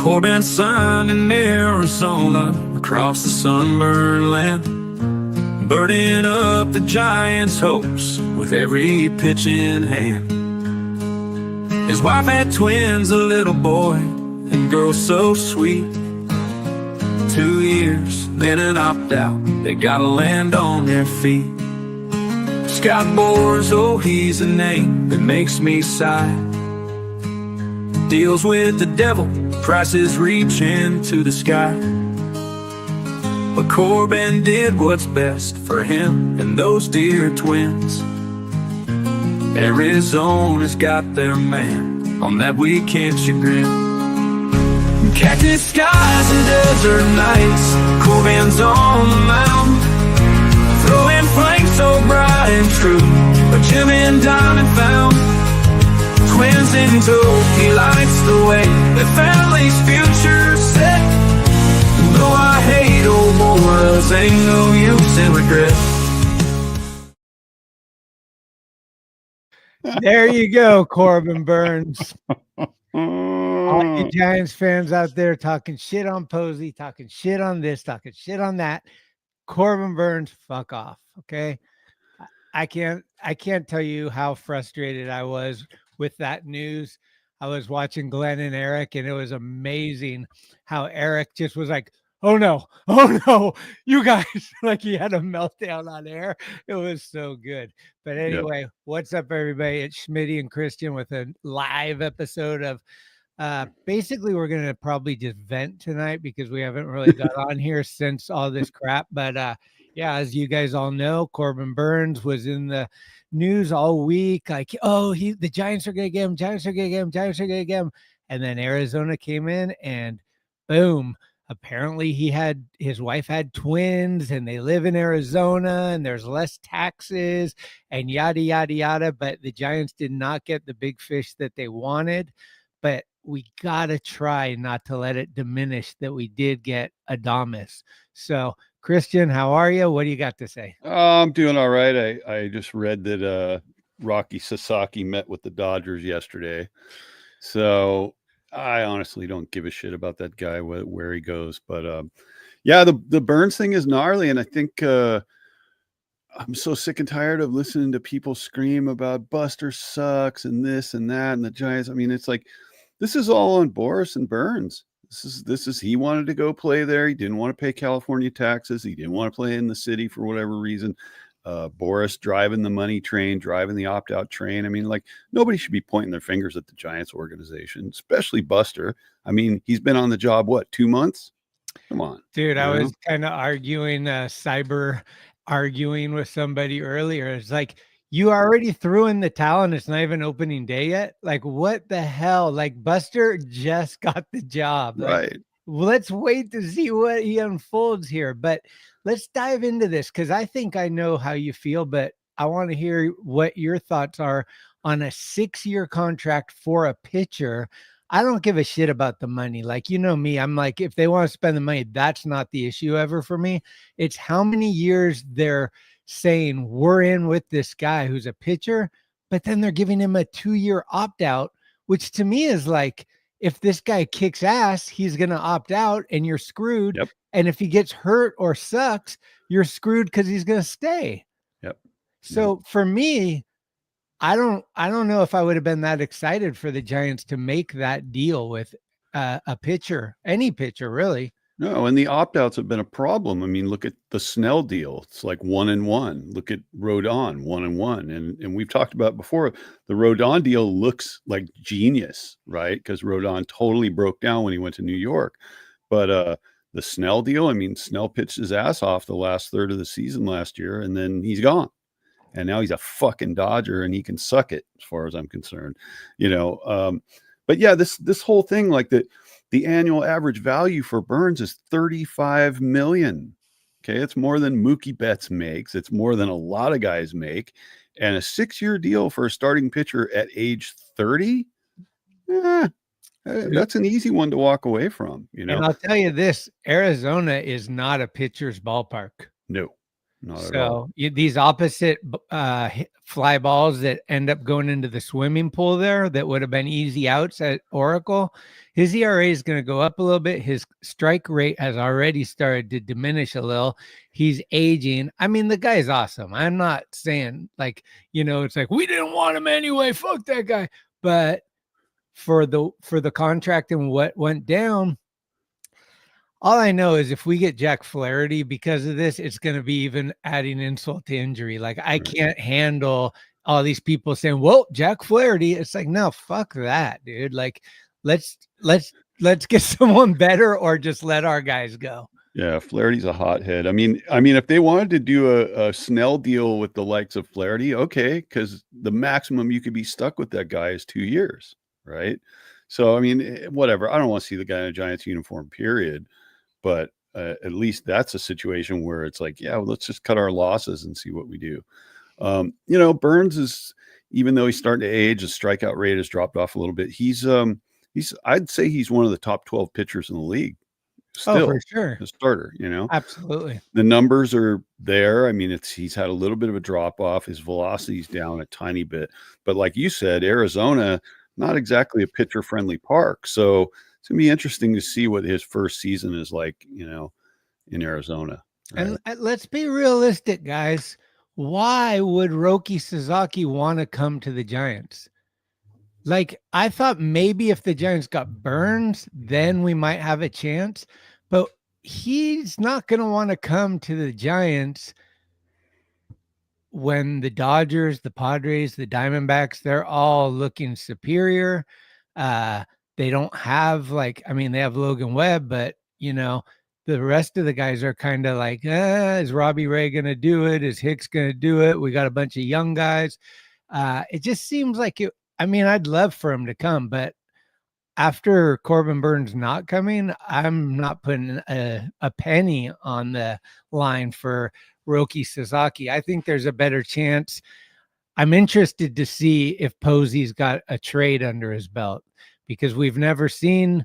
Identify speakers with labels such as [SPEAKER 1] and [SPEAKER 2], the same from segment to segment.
[SPEAKER 1] Corbin's sun in Arizona, across the sunburned land, burning up the Giants' hopes with every pitch in hand. His wife had twins, a little boy and girl so sweet. 2 years, then an opt-out, they gotta land on their feet. Scott Boras, oh he's a name that makes me sigh. Deals with the devil, prices reach into the sky. But Corbin did what's best for him and those dear twins. Arizona's got their man on that weekend chagrin. Cactus skies and desert nights, Corbin's on the mound, throwing flames so bright and true, a gem and diamond found. Twins in tow, he lights the way, the family's future set. Though I hate old Boras, ain't no use in regret.
[SPEAKER 2] There you go, Corbin Burnes. All you Giants fans out there talking shit on Posey, talking shit on this, talking shit on that. Corbin Burnes, fuck off. Okay. I can't tell you how frustrated I was with that news. I was watching Glenn and Eric, and it was amazing how Eric just was like, oh no, you guys, like he had a meltdown on air. It was so good. But anyway, What's up, everybody? It's Schmitty and Christian with a live episode of basically we're gonna probably just vent tonight because we haven't really got on here since all this crap. But yeah, as you guys all know, Corbin Burnes was in the news all week, like, oh, the Giants are gonna get him, Giants are gonna get him. And then Arizona came in and boom. Apparently his wife had twins and they live in Arizona and there's less taxes and yada, yada, yada. But the Giants did not get the big fish that they wanted. But we got to try not to let it diminish that we did get Adames. So, Christian, how are you? What do you got to say?
[SPEAKER 3] I'm doing all right. I just read that Roki Sasaki met with the Dodgers yesterday. So I honestly don't give a shit about that guy, where he goes. But yeah, the Burnes thing is gnarly. And I think I'm so sick and tired of listening to people scream about Buster sucks and this and that and the Giants. I mean, it's like, this is all on Boras and Burnes. This is he wanted to go play there. He didn't want to pay California taxes. He didn't want to play in the city for whatever reason. Boras driving the money train, driving the opt-out train. I mean, like, nobody should be pointing their fingers at the Giants organization, especially Buster. I mean, he's been on the job, what, 2 months? Come on.
[SPEAKER 2] Dude, I was kind of cyber arguing with somebody earlier. It's like, you already threw in the towel and it's not even opening day yet. Like, what the hell? Like, Buster just got the job. Like,
[SPEAKER 3] right.
[SPEAKER 2] Let's wait to see what he unfolds here. But let's dive into this because I think I know how you feel, but I want to hear what your thoughts are on a 6-year contract for a pitcher. I don't give a shit about the money. Like, you know me, I'm like, if they want to spend the money, that's not the issue ever for me. It's how many years they're saying we're in with this guy who's a pitcher, but then they're giving him a 2-year opt-out, which to me is like, if this guy kicks ass, he's going to opt out and you're screwed.
[SPEAKER 3] Yep.
[SPEAKER 2] And if he gets hurt or sucks, you're screwed because he's going to stay.
[SPEAKER 3] Yep.
[SPEAKER 2] So for me, I don't know if I would have been that excited for the Giants to make that deal with a pitcher, any pitcher really.
[SPEAKER 3] No, and the opt-outs have been a problem. I mean, look at the Snell deal. It's like 1-1. Look at Rodon, 1-1. And we've talked about before, the Rodon deal looks like genius, right? Because Rodon totally broke down when he went to New York. But the Snell deal, I mean, Snell pitched his ass off the last third of the season last year, and then he's gone. And now he's a fucking Dodger, and he can suck it as far as I'm concerned. But yeah, this whole thing, like the annual average value for Burnes is $35 million. Okay. It's more than Mookie Betts makes. It's more than a lot of guys make. And a 6-year deal for a starting pitcher at age 30. That's an easy one to walk away from,
[SPEAKER 2] And I'll tell you this, Arizona is not a pitcher's ballpark.
[SPEAKER 3] No. not at all.
[SPEAKER 2] So these opposite fly balls that end up going into the swimming pool there that would have been easy outs at Oracle, his ERA is going to go up a little bit. His strike rate has already started to diminish a little. He's aging. I mean, the guy's awesome. I'm not saying like, it's like we didn't want him anyway. Fuck that guy. But for the contract and what went down, all I know is if we get Jack Flaherty because of this, it's going to be even adding insult to injury. Like I can't handle all these people saying, "Well, Jack Flaherty." It's like, no, fuck that, dude. Like, let's get someone better, or just let our guys go.
[SPEAKER 3] Yeah, Flaherty's a hothead. I mean, if they wanted to do a Snell deal with the likes of Flaherty, okay, because the maximum you could be stuck with that guy is 2 years, right? So, I mean, whatever. I don't want to see the guy in a Giants uniform, period. But at least that's a situation where it's like, yeah, well, let's just cut our losses and see what we do. Burnes is, even though he's starting to age, his strikeout rate has dropped off a little bit. I'd say he's one of the top 12 pitchers in the league. Still,
[SPEAKER 2] for sure,
[SPEAKER 3] the starter.
[SPEAKER 2] Absolutely.
[SPEAKER 3] The numbers are there. I mean, he's had a little bit of a drop off. His velocity's down a tiny bit, but like you said, Arizona, not exactly a pitcher friendly park. So it's gonna be interesting to see what his first season is like, in Arizona.
[SPEAKER 2] Right? And let's be realistic, guys. Why would Roki Sasaki want to come to the Giants? Like, I thought maybe if the Giants got Burnes, then we might have a chance, but he's not going to want to come to the Giants when the Dodgers, the Padres, the Diamondbacks, they're all looking superior. They don't have they have Logan Webb, but the rest of the guys are kind of like, is Robbie Ray going to do it? Is Hicks going to do it? We got a bunch of young guys. It just seems like it. I mean, I'd love for him to come, but after Corbin Burnes not coming, I'm not putting a penny on the line for Roki Sasaki. I think there's a better chance. I'm interested to see if Posey's got a trade under his belt, because we've never seen,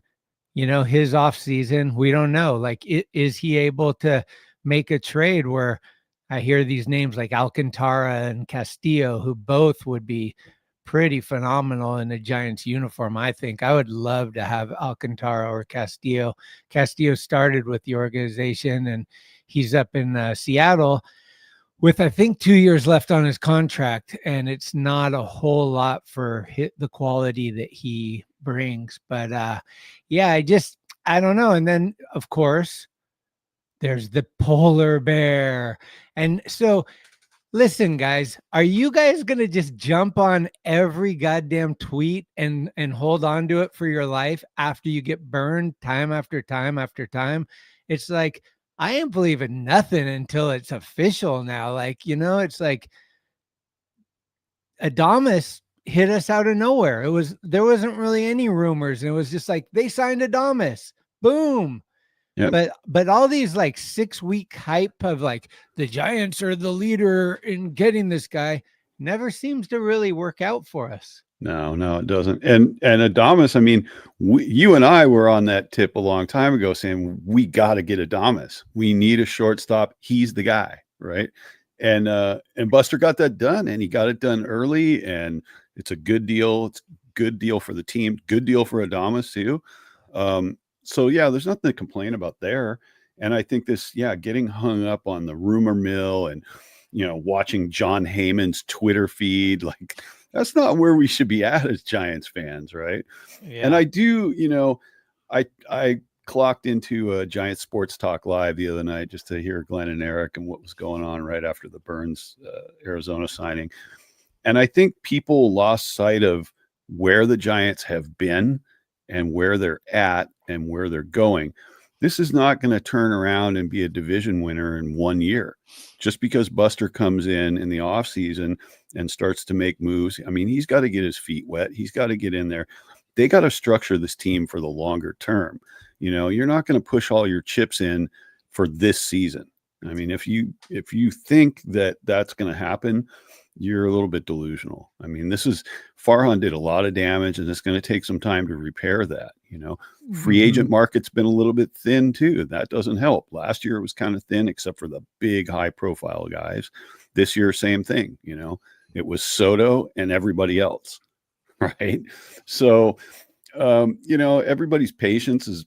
[SPEAKER 2] his off season. We don't know. Like, is he able to make a trade where I hear these names like Alcantara and Castillo, who both would be pretty phenomenal in a Giants uniform. I think I would love to have Alcantara or Castillo. Castillo started with the organization, and he's up in Seattle with, I think, 2 years left on his contract, and it's not a whole lot for the quality that he brings. But I don't know. And then, of course, there's the polar bear. And so, listen, guys, are you guys going to just jump on every goddamn tweet and hold on to it for your life after you get burned time after time after time? It's like, I ain't believing nothing until it's official now. Like, it's like Adames hit us out of nowhere. There wasn't really any rumors. And it was just like, they signed Adames. Boom. Yep. But all these like 6-week hype of like the Giants are the leader in getting this guy never seems to really work out for us.
[SPEAKER 3] No, it doesn't. And Adames, I mean, you and I were on that tip a long time ago saying we got to get Adames. We need a shortstop. He's the guy, right? And Buster got that done, and he got it done early, and it's a good deal. It's a good deal for the team. Good deal for Adames too. So yeah, there's nothing to complain about there. And I think getting hung up on the rumor mill and, watching John Heyman's Twitter feed, like that's not where we should be at as Giants fans. Right. Yeah. And I do, I clocked into a Giants Sports Talk Live the other night just to hear Glenn and Eric and what was going on right after the Burnes Arizona signing. And I think people lost sight of where the Giants have been and where they're at and where they're going. This is not going to turn around and be a division winner in 1 year. Just because Buster comes in the offseason and starts to make moves, I mean, he's got to get his feet wet. He's got to get in there. They got to structure this team for the longer term. You're not going to push all your chips in for this season. I mean, if you think that that's going to happen, you're a little bit delusional. I mean, Farhan did a lot of damage, and it's going to take some time to repair that. Free agent market's been a little bit thin too. That doesn't help. Last year it was kind of thin, except for the big high profile guys. This year, same thing. It was Soto and everybody else, right? So, everybody's patience is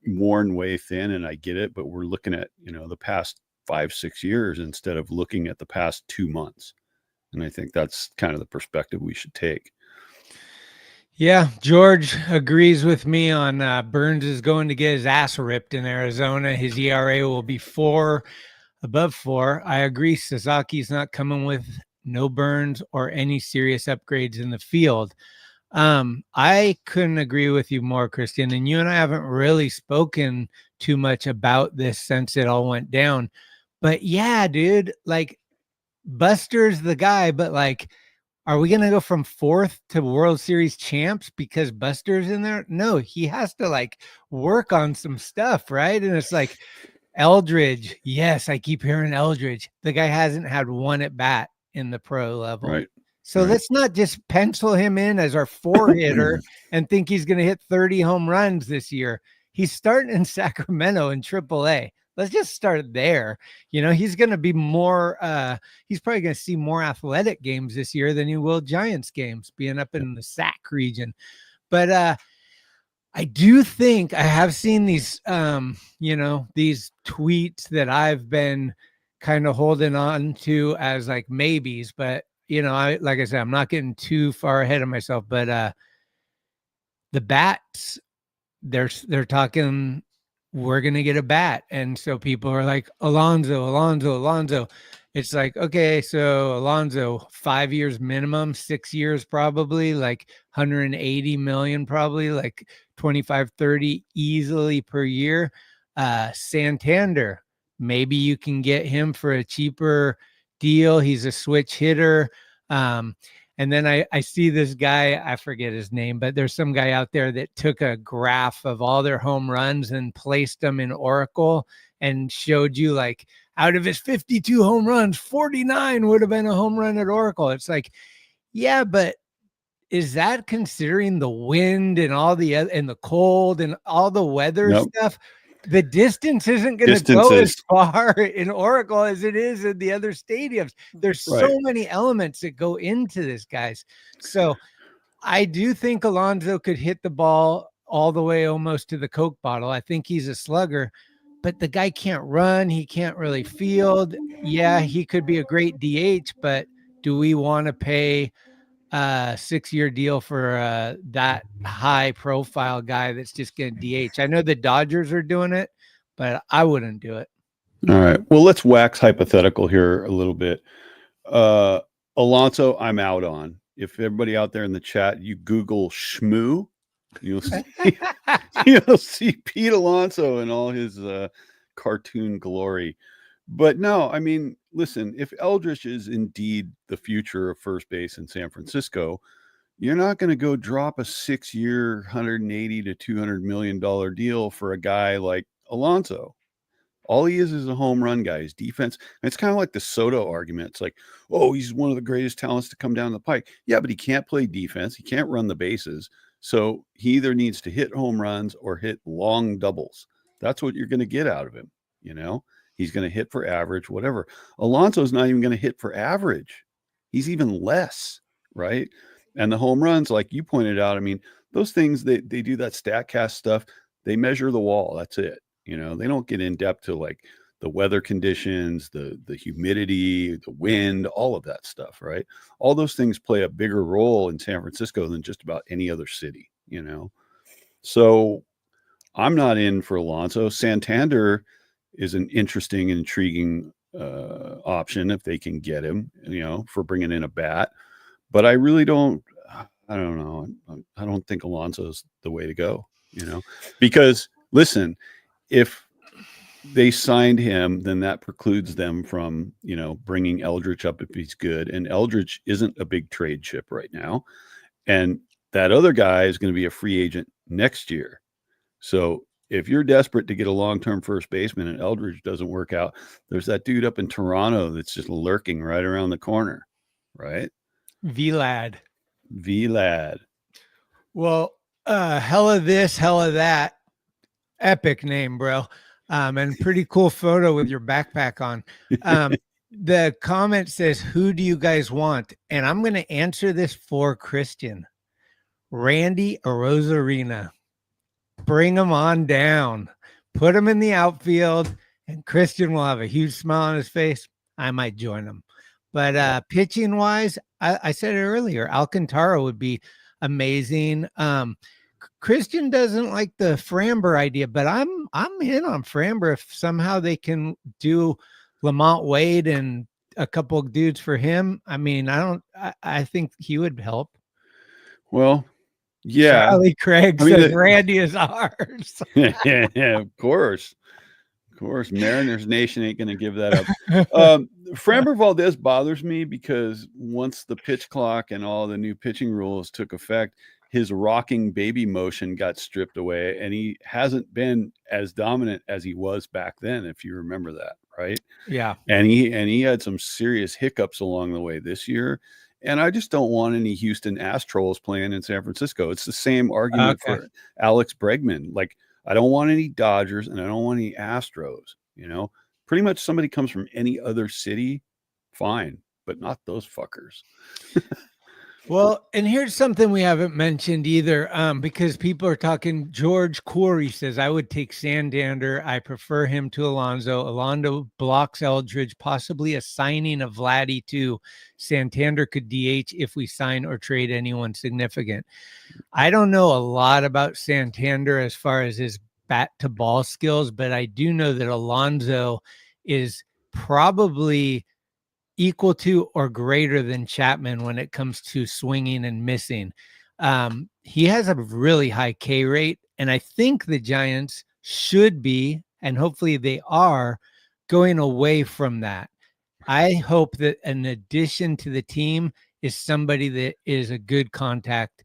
[SPEAKER 3] worn way thin, and I get it, but we're looking at, the past 5-6 years instead of looking at the past 2 months. And I think that's kind of the perspective we should take.
[SPEAKER 2] Yeah, George agrees with me on Burnes is going to get his ass ripped in Arizona. His ERA will be above 4. I agree. Sasaki's not coming with no Burnes or any serious upgrades in the field. I couldn't agree with you more, Christian. And you and I haven't really spoken too much about this since it all went down. But yeah, dude, like Buster's the guy, but like, are we going to go from 4th to World Series champs because Buster's in there? No, he has to like work on some stuff, right? And it's like Eldridge. Yes, I keep hearing Eldridge. The guy hasn't had one at bat in the pro level.
[SPEAKER 3] Right.
[SPEAKER 2] So let's not just pencil him in as our 4 hitter and think he's going to hit 30 home runs this year. He's starting in Sacramento in AAA. Let's just start there. He's going to be more, he's probably going to see more athletic games this year than he will Giants games being up in the SAC region. But I do think I have seen these, these tweets that I've been kind of holding on to as like maybes, but like I said, I'm not getting too far ahead of myself, but the bats, they're talking, we're going to get a bat. And so people are like, Alonso. It's like, okay, so Alonso, 5 years minimum, 6 years, probably like 180 million, probably like 25, 30 easily per year. Santander, maybe you can get him for a cheaper deal. He's a switch hitter. And then I see this guy, I forget his name, but there's some guy out there that took a graph of all their home runs and placed them in Oracle and showed you like out of his 52 home runs, 49 would have been a home run at Oracle. It's like, yeah, but is that considering the wind and all the and the cold and all the weather stuff? The distance isn't going to go as far in Oracle as it is in the other stadiums. There's so many elements that go into this, guys. So I do think Alonso could hit the ball all the way almost to the Coke bottle. I think he's a slugger, but the guy can't run. He can't really field. Yeah, he could be a great DH, but do we want to pay a 6-year deal for that high profile guy that's just going to DH? I know the Dodgers are doing it, but I wouldn't do it.
[SPEAKER 3] All right. Well, let's wax hypothetical here a little bit. Alonso, I'm out on. If everybody out there in the chat, you Google Shmoo, you'll see Pete Alonso in all his cartoon glory. But no, I mean, listen, if Eldridge is indeed the future of first base in San Francisco, you're not going to go drop a 6-year, $180 to $200 million deal for a guy like Alonso. All he is a home run guy. His defense, and it's kind of like the Soto argument. It's like, oh, he's one of the greatest talents to come down the pike. Yeah, but he can't play defense. He can't run the bases. So he either needs to hit home runs or hit long doubles. That's what you're going to get out of him, He's going to hit for average, whatever. Alonso's not even going to hit for average. He's even less, right? And the home runs, like you pointed out, I mean, those things, they do that StatCast stuff. They measure the wall. That's it. They don't get in depth to like the weather conditions, the humidity, the wind, all of that stuff, right? All those things play a bigger role in San Francisco than just about any other city, So I'm not in for Alonso. Santander is an interesting and intriguing option if they can get him, for bringing in a bat. But I really don't know. I don't think Alonso's the way to go, because listen, if they signed him, then that precludes them from, bringing Eldridge up if he's good. And Eldridge isn't a big trade chip right now. And that other guy is going to be a free agent next year. So if you're desperate to get a long-term first baseman and Eldridge doesn't work out, there's that dude up in Toronto that's just lurking right around the corner, right?
[SPEAKER 2] Vlad.
[SPEAKER 3] Vlad.
[SPEAKER 2] Well, hella this, hella that. Epic name, bro. And pretty cool photo with your backpack on. The comment says, "Who do you guys want?" And I'm going to answer this for Christian. Randy Arozarena. Bring him on down. Put him in the outfield, and Christian will have a huge smile on his face. I might join him. But pitching wise, I said it earlier, Alcantara would be amazing. Christian doesn't like the Framber idea, but I'm in on Framber if somehow they can do Lamont Wade and a couple of dudes for him. I mean, I think he would help.
[SPEAKER 3] Well, yeah.
[SPEAKER 2] Charlie Craig says Randy is ours.
[SPEAKER 3] Yeah, of course. Of course. Mariners Nation ain't going to give that up. Framber Valdez bothers me because once the pitch clock and all the new pitching rules took effect, his rocking baby motion got stripped away, and he hasn't been as dominant as he was back then, if you remember that, right?
[SPEAKER 2] Yeah.
[SPEAKER 3] And he had some serious hiccups along the way this year. And I just don't want any Houston Astros playing in San Francisco. It's the same argument for Alex Bregman. Like, I don't want any Dodgers and I don't want any Astros, you know. Pretty much somebody comes from any other city, fine, but not those fuckers.
[SPEAKER 2] Well, and here's something we haven't mentioned either, because people are talking. George Corey says, I would take Santander. I prefer him to Alonso. Alonso blocks Eldridge, possibly a signing of Vladdy too. Santander could DH if we sign or trade anyone significant. I don't know a lot about Santander as far as his bat to ball skills, but I do know that Alonso is probably equal to or greater than Chapman when it comes to swinging and missing. He has a really high K rate, and I think the Giants should be, and hopefully they are, going away from that. I hope that an addition to the team is somebody that is a good contact.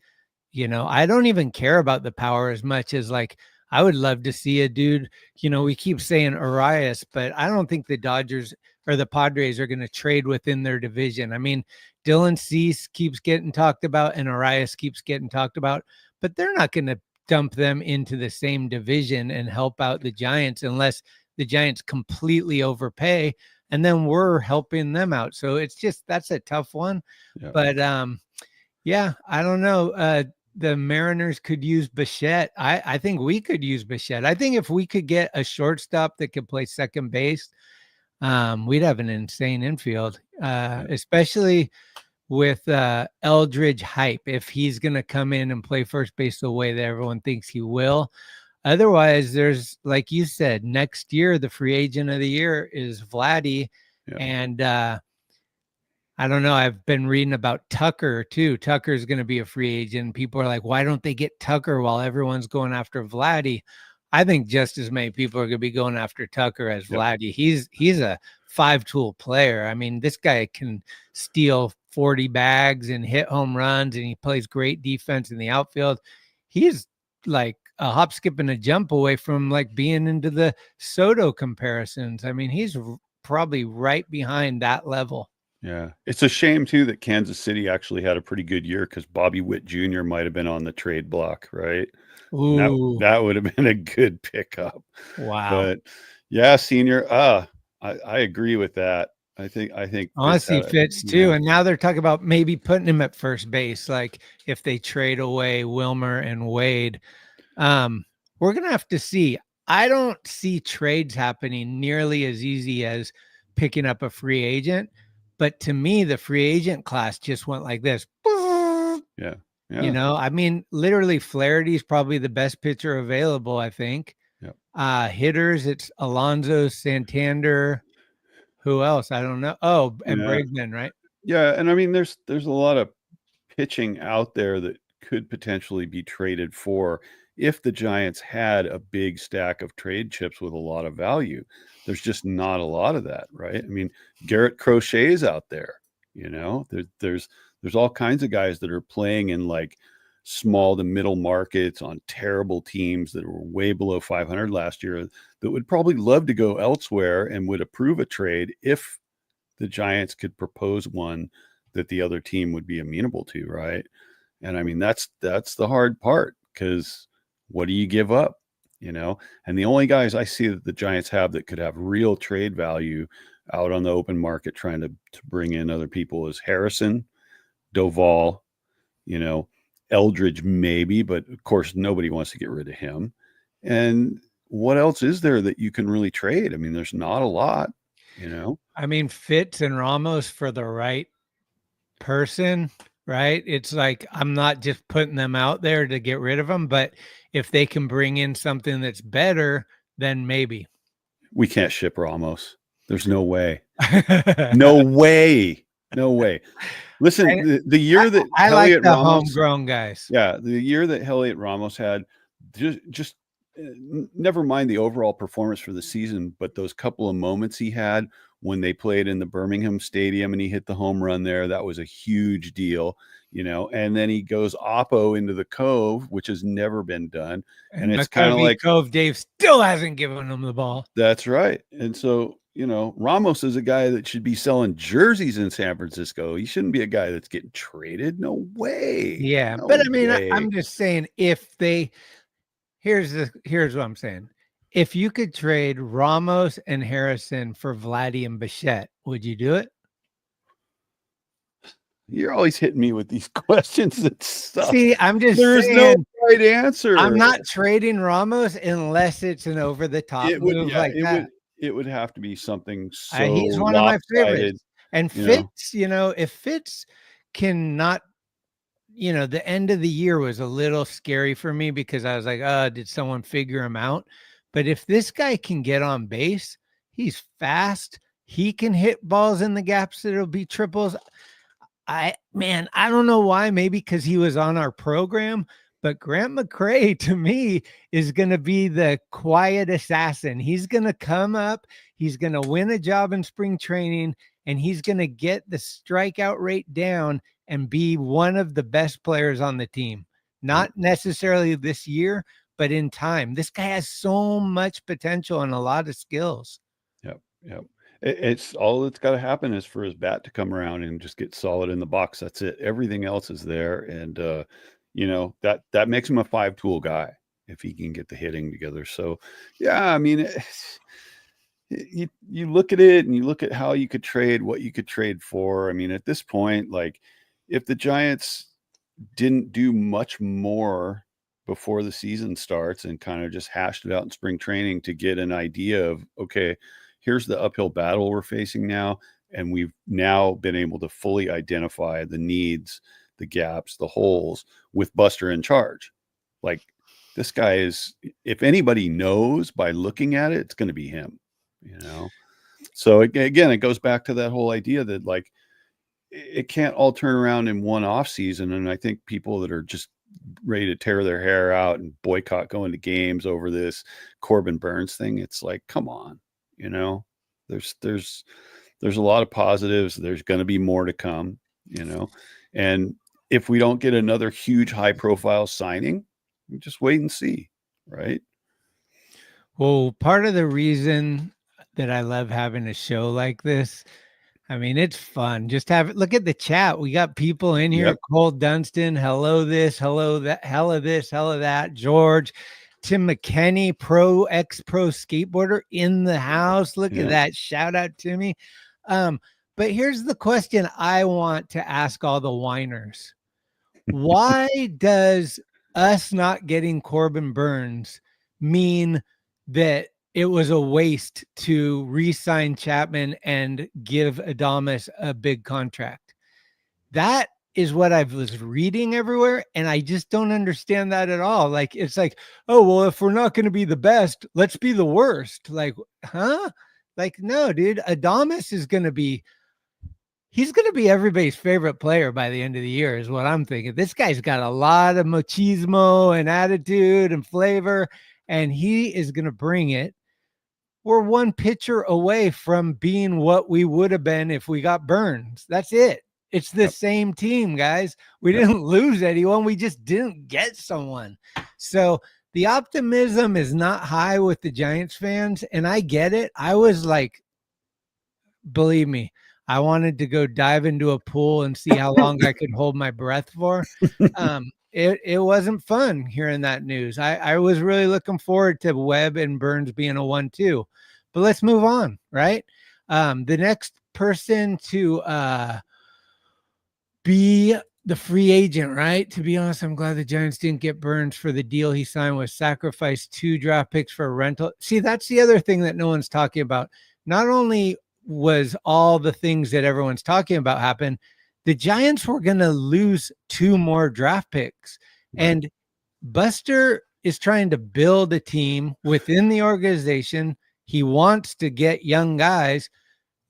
[SPEAKER 2] You know, I don't even care about the power as much as, like, I would love to see a dude, you know, we keep saying Arias, but I don't think the Dodgers or the Padres are going to trade within their division. I mean, Dylan Cease keeps getting talked about and Arias keeps getting talked about, but they're not going to dump them into the same division and help out the Giants unless the Giants completely overpay, and then we're helping them out. So it's just, that's a tough one. Yeah. But yeah, I don't know. The Mariners could use Bichette. I think we could use Bichette. I think if we could get a shortstop that could play second base, we'd have an insane infield, especially with Eldridge hype, if he's going to come in and play first base the way that everyone thinks he will. Otherwise, there's, like you said, next year, the free agent of the year is Vladdy. Yeah. And I don't know. I've been reading about Tucker too. Tucker's going to be a free agent. People are like, why don't they get Tucker while everyone's going after Vladdy? I think just as many people are going to be going after Tucker as Vladdy. He's a 5-tool player. I mean, this guy can steal 40 bags and hit home runs, and he plays great defense in the outfield. He's like a hop, skip, and a jump away from like being into the Soto comparisons. I mean, he's probably right behind that level.
[SPEAKER 3] Yeah. It's a shame too that Kansas City actually had a pretty good year, because Bobby Witt Jr. might have been on the trade block, right?
[SPEAKER 2] Ooh.
[SPEAKER 3] That would have been a good pickup.
[SPEAKER 2] Wow.
[SPEAKER 3] But yeah, Senior, I agree with that. I think
[SPEAKER 2] honestly fits too. And now they're talking about maybe putting him at first base, like if they trade away Wilmer and Wade. We're gonna have to see. I don't see trades happening nearly as easy as picking up a free agent. But to me, the free agent class just went like this.
[SPEAKER 3] Yeah.
[SPEAKER 2] You know, I mean, literally, Flaherty's probably the best pitcher available, I think.
[SPEAKER 3] Yeah.
[SPEAKER 2] Hitters, it's Alonso, Santander. Who else? I don't know. Oh, and Bregman, right?
[SPEAKER 3] Yeah, and I mean, there's a lot of pitching out there that could potentially be traded for if the Giants had a big stack of trade chips with a lot of value. There's just not a lot of that, right? I mean, Garrett Crochet's out there, you know. There's all kinds of guys that are playing in like small to middle markets on terrible teams that were way below 500 last year that would probably love to go elsewhere and would approve a trade if the Giants could propose one that the other team would be amenable to, right? And I mean, that's the hard part, because what do you give up? And the only guys I see that the Giants have that could have real trade value out on the open market trying to bring in other people is Harrison, Doval, Eldridge maybe, but of course nobody wants to get rid of him. And what else is there that you can really trade? I mean, there's not a lot,
[SPEAKER 2] I mean, Fitz and Ramos for the right person, right? It's like, I'm not just putting them out there to get rid of them, but if they can bring in something that's better, then maybe.
[SPEAKER 3] We can't ship Ramos. There's no way. No way. No way. Listen, the year that
[SPEAKER 2] I
[SPEAKER 3] Elliot
[SPEAKER 2] like the
[SPEAKER 3] Ramos,
[SPEAKER 2] homegrown guys.
[SPEAKER 3] yeah, the year that Elliot Ramos had, just never mind the overall performance for the season, but those couple of moments he had when they played in the Birmingham Stadium and he hit the home run there, that was a huge deal, and then he goes oppo into the Cove, which has never been done. And it's kind of like
[SPEAKER 2] Cove, Dave still hasn't given him the ball.
[SPEAKER 3] That's right. And so, Ramos is a guy that should be selling jerseys in San Francisco. He shouldn't be a guy that's getting traded. No way.
[SPEAKER 2] Yeah.
[SPEAKER 3] No
[SPEAKER 2] but I mean,
[SPEAKER 3] way.
[SPEAKER 2] I'm just saying, here's what I'm saying. If you could trade Ramos and Harrison for Vladdy and Bichette, would you do it?
[SPEAKER 3] You're always hitting me with these questions and stuff.
[SPEAKER 2] See, I'm just
[SPEAKER 3] There's
[SPEAKER 2] saying,
[SPEAKER 3] no right answer.
[SPEAKER 2] I'm not trading Ramos unless it's an over the top move like that.
[SPEAKER 3] It would have to be something so
[SPEAKER 2] he's one
[SPEAKER 3] lopsided.
[SPEAKER 2] of my favorites. And Fitz, if Fitz cannot, the end of the year was a little scary for me because I was like, did someone figure him out? But if this guy can get on base, he's fast. He can hit balls in the gaps that'll be triples. I don't know why. Maybe because he was on our program, but Grant McCray to me is going to be the quiet assassin. He's going to come up, he's going to win a job in spring training, and he's going to get the strikeout rate down and be one of the best players on the team. Not necessarily this year, but in time. This guy has so much potential and a lot of skills.
[SPEAKER 3] Yep. It's all that's got to happen is for his bat to come around and just get solid in the box. That's it. Everything else is there. And, that makes him a 5-tool guy if he can get the hitting together. So, yeah, I mean, you look at it and you look at how you could trade, what you could trade for. I mean, at this point, like if the Giants didn't do much more before the season starts and kind of just hashed it out in spring training to get an idea of, okay, here's the uphill battle we're facing now. And we've now been able to fully identify the needs, the gaps, the holes with Buster in charge. Like this guy is, if anybody knows by looking at it, it's going to be him, So again, it goes back to that whole idea that like, it can't all turn around in one off season. And I think people that are just ready to tear their hair out and boycott going to games over this Corbin Burnes thing, it's like, come on, there's a lot of positives. There's going to be more to come, and if we don't get another huge high profile signing, we just wait and see. Right.
[SPEAKER 2] Well, part of the reason that I love having a show like this, I mean, it's fun. Just look at the chat. We got people in here. Yep. Cole Dunstan, hello this, hello that, hello this, hello that. George, Tim McKenney, ex-pro skateboarder in the house. Look at that. Shout out to me. But here's the question I want to ask all the whiners. Why does us not getting Corbin Burnes mean that it was a waste to re-sign Chapman and give Adames a big contract? That is what I was reading everywhere, and I just don't understand that at all. Like, it's like, oh, well, if we're not going to be the best, let's be the worst. Like, huh? Like, no, dude, Adames is going to be, he's going to be everybody's favorite player by the end of the year is what I'm thinking. This guy's got a lot of machismo and attitude and flavor, and he is going to bring it. We're one pitcher away from being what we would have been if we got Burnes. That's it. It's the same team, guys. We didn't lose anyone. We just didn't get someone. So the optimism is not high with the Giants fans, and I get it. I was like, believe me, I wanted to go dive into a pool and see how long I could hold my breath for. It wasn't fun hearing that news. I was really looking forward to Webb and Burnes being a 1-2, but let's move on, right? The next person to be the free agent, right? To be honest, I'm glad the Giants didn't get Burnes for the deal he signed, was sacrifice 2 draft picks for a rental. See, that's the other thing that no one's talking about. Not only was all the things that everyone's talking about happen, the Giants were going to lose 2 more draft picks. Right. And Buster is trying to build a team within the organization. He wants to get young guys.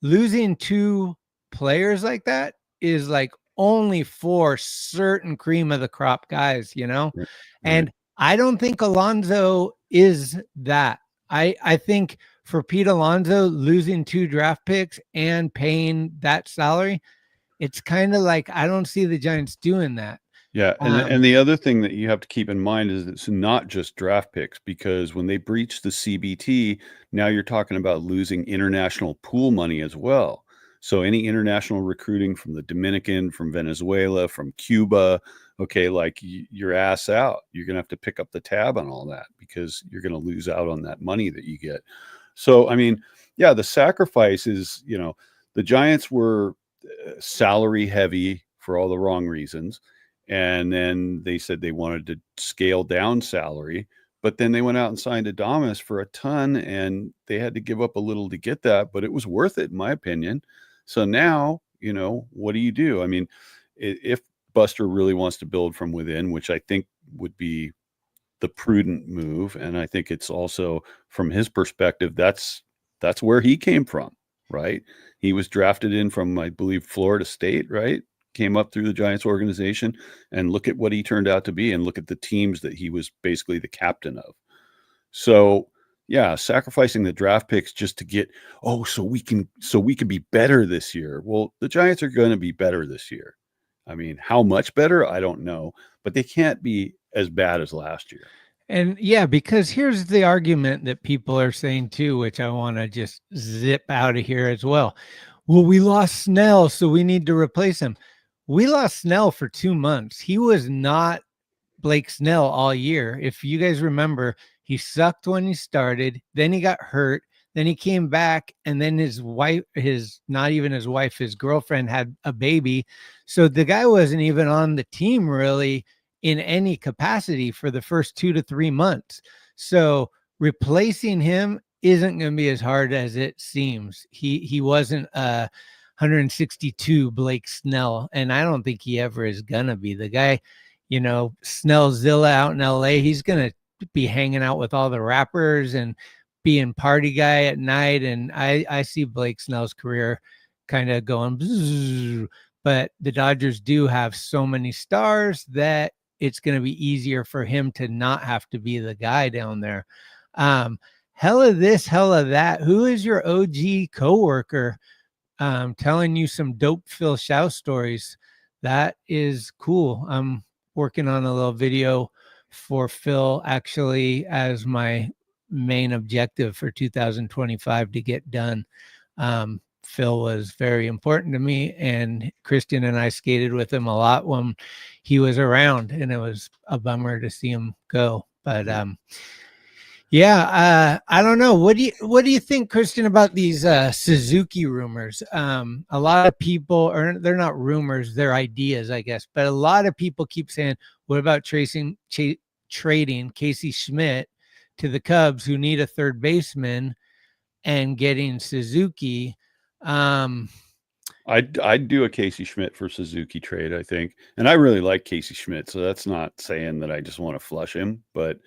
[SPEAKER 2] Losing 2 players like that is like only for certain cream of the crop guys, you know? Right. And I don't think Alonso is that. I think for Pete Alonso, losing 2 draft picks and paying that salary, it's kind of like, I don't see the Giants doing that.
[SPEAKER 3] Yeah. And the other thing that you have to keep in mind is it's not just draft picks, because when they breach the CBT, now you're talking about losing international pool money as well. So any international recruiting from the Dominican, from Venezuela, from Cuba, okay, like your ass out. You're going to have to pick up the tab on all that, because you're going to lose out on that money that you get. So, I mean, yeah, the sacrifice is, you know, the Giants were salary heavy for all the wrong reasons. And then they said they wanted to scale down salary, but then they went out and signed Adames for a ton, and they had to give up a little to get that, but it was worth it, in my opinion. So now, you know, what do you do? I mean, if Buster really wants to build from within, which I think would be the prudent move, and I think it's also from his perspective, that's where he came from, right? He was drafted in from, I believe, Florida State, right? Came up through the Giants organization, and look at what he turned out to be, and look at the teams that he was basically the captain of. So yeah, sacrificing the draft picks just to get, so we can be better this year. Well, the Giants are going to be better this year. I mean, how much better? I don't know, but they can't be as bad as last year.
[SPEAKER 2] And yeah, because here's the argument that people are saying too, which I want to just zip out of here as well. Well, we lost Snell, so we need to replace him. We lost Snell for 2 months. He was not Blake Snell all year. If you guys remember, he sucked when he started, then he got hurt, then he came back, and then his wife, his girlfriend had a baby. So the guy wasn't even on the team really in any capacity for the first 2 to 3 months. So replacing him isn't going to be as hard as it seems. He wasn't 162 Blake Snell, and I don't think he ever is gonna be. The guy, you know, Snellzilla out in LA, he's gonna be hanging out with all the rappers and being party guy at night, and I see Blake Snell's career kind of going bzzz, but the Dodgers do have so many stars that it's going to be easier for him to not have to be the guy down there. Hell of this, hell of that. Who is your OG coworker telling you some dope Phil Shao stories? That is cool. I'm working on a little video for Phil, actually, as my main objective for 2025 to get done. Phil was very important to me, and Christian and I skated with him a lot when he was around, and it was a bummer to see him go. But yeah, I don't know. What do you think, Christian, about these Suzuki rumors? A lot of people, or they're not rumors, they're ideas, I guess. But a lot of people keep saying, "What about trading Casey Schmitt to the Cubs, who need a third baseman, and getting Suzuki?"
[SPEAKER 3] I'd do a Casey Schmitt for Suzuki trade, I think, and I really like Casey Schmitt, so that's not saying that I just want to flush him, but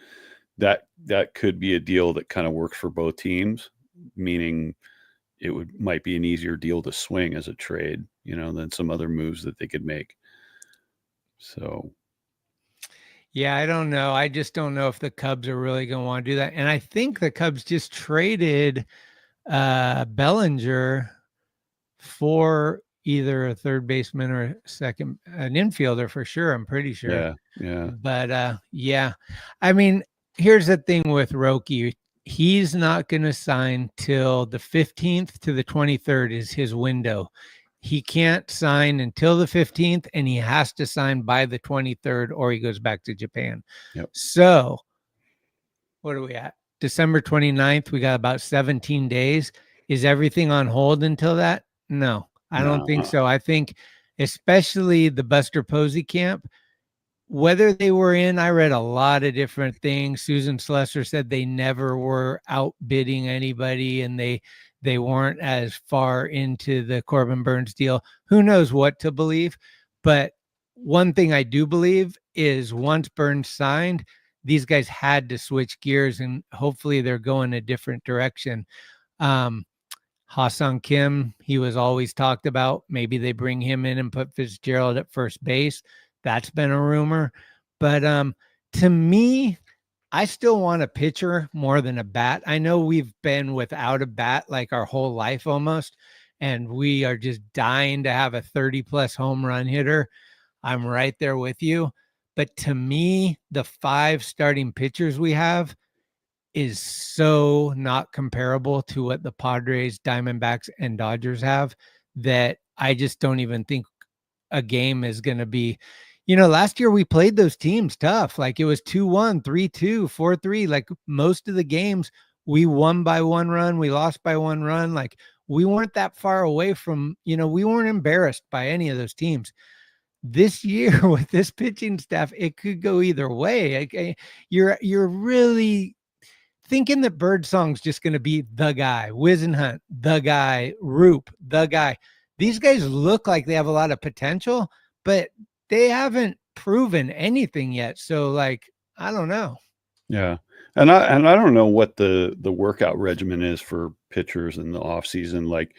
[SPEAKER 3] that could be a deal that kind of works for both teams, meaning it might be an easier deal to swing as a trade, you know, than some other moves that they could make. So
[SPEAKER 2] yeah, I don't know. I just don't know if the Cubs are really going to want to do that. And I think the Cubs just traded Bellinger for either a third baseman or an infielder for sure. I'm pretty sure.
[SPEAKER 3] Yeah.
[SPEAKER 2] But yeah, I mean, here's the thing with Roki. He's not going to sign till the 15th to the 23rd is his window. he can't sign until the 15th, and he has to sign by the 23rd, or he goes back to Japan.
[SPEAKER 3] Yep.
[SPEAKER 2] So what are we at? December 29th. We got about 17 days. Is everything on hold until that? No, I don't think so. I think especially the Buster Posey camp, whether they were in, I read a lot of different things. Susan Slesser said they never were outbidding anybody, and they weren't as far into the Corbin Burnes deal. Who knows what to believe? But one thing I do believe is once Burnes signed, these guys had to switch gears, and hopefully they're going a different direction. Ha-Sung Kim, he was always talked about. Maybe they bring him in and put Fitzgerald at first base. That's been a rumor. But to me, I still want a pitcher more than a bat. I know we've been without a bat like our whole life almost, and we are just dying to have a 30-plus home run hitter. I'm right there with you. But to me, the 5 starting pitchers we have is so not comparable to what the Padres, Diamondbacks, and Dodgers have that I just don't even think a game is going to be, last year we played those teams tough. Like it was 2-1, 3-2, 4-3. Like most of the games we won by 1 run, we lost by 1 run. Like we weren't that far away from, we weren't embarrassed by any of those teams. This year with this pitching staff, it could go either way. Okay, you're really thinking that Birdsong's just going to be the guy, Whisenhunt, the guy, Roop, the guy. These guys look like they have a lot of potential, but they haven't proven anything yet. So, like, I don't know.
[SPEAKER 3] Yeah, and I don't know what the workout regimen is for pitchers in the off season. Like,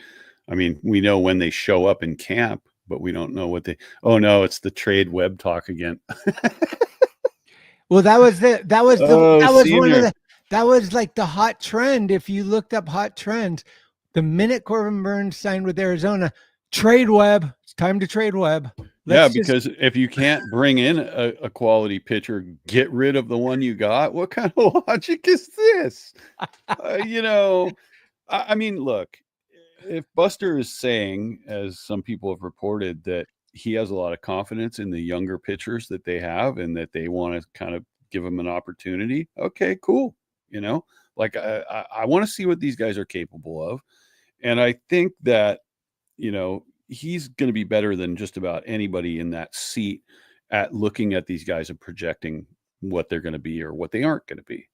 [SPEAKER 3] I mean, we know when they show up in camp, but we don't know what they. Oh no, it's the trade web talk again.
[SPEAKER 2] Well, that was like the hot trend. If you looked up hot trends, the minute Corbin Burnes signed with Arizona, trade web. It's time to trade web.
[SPEAKER 3] Because if you can't bring in a quality pitcher, get rid of the one you got. What kind of logic is this? I mean, look, if Buster is saying, as some people have reported, that he has a lot of confidence in the younger pitchers that they have and that they want to kind of give them an opportunity. Okay, cool. Like I want to see what these guys are capable of. And I think that, he's going to be better than just about anybody in that seat at looking at these guys and projecting what they're going to be or what they aren't going to be.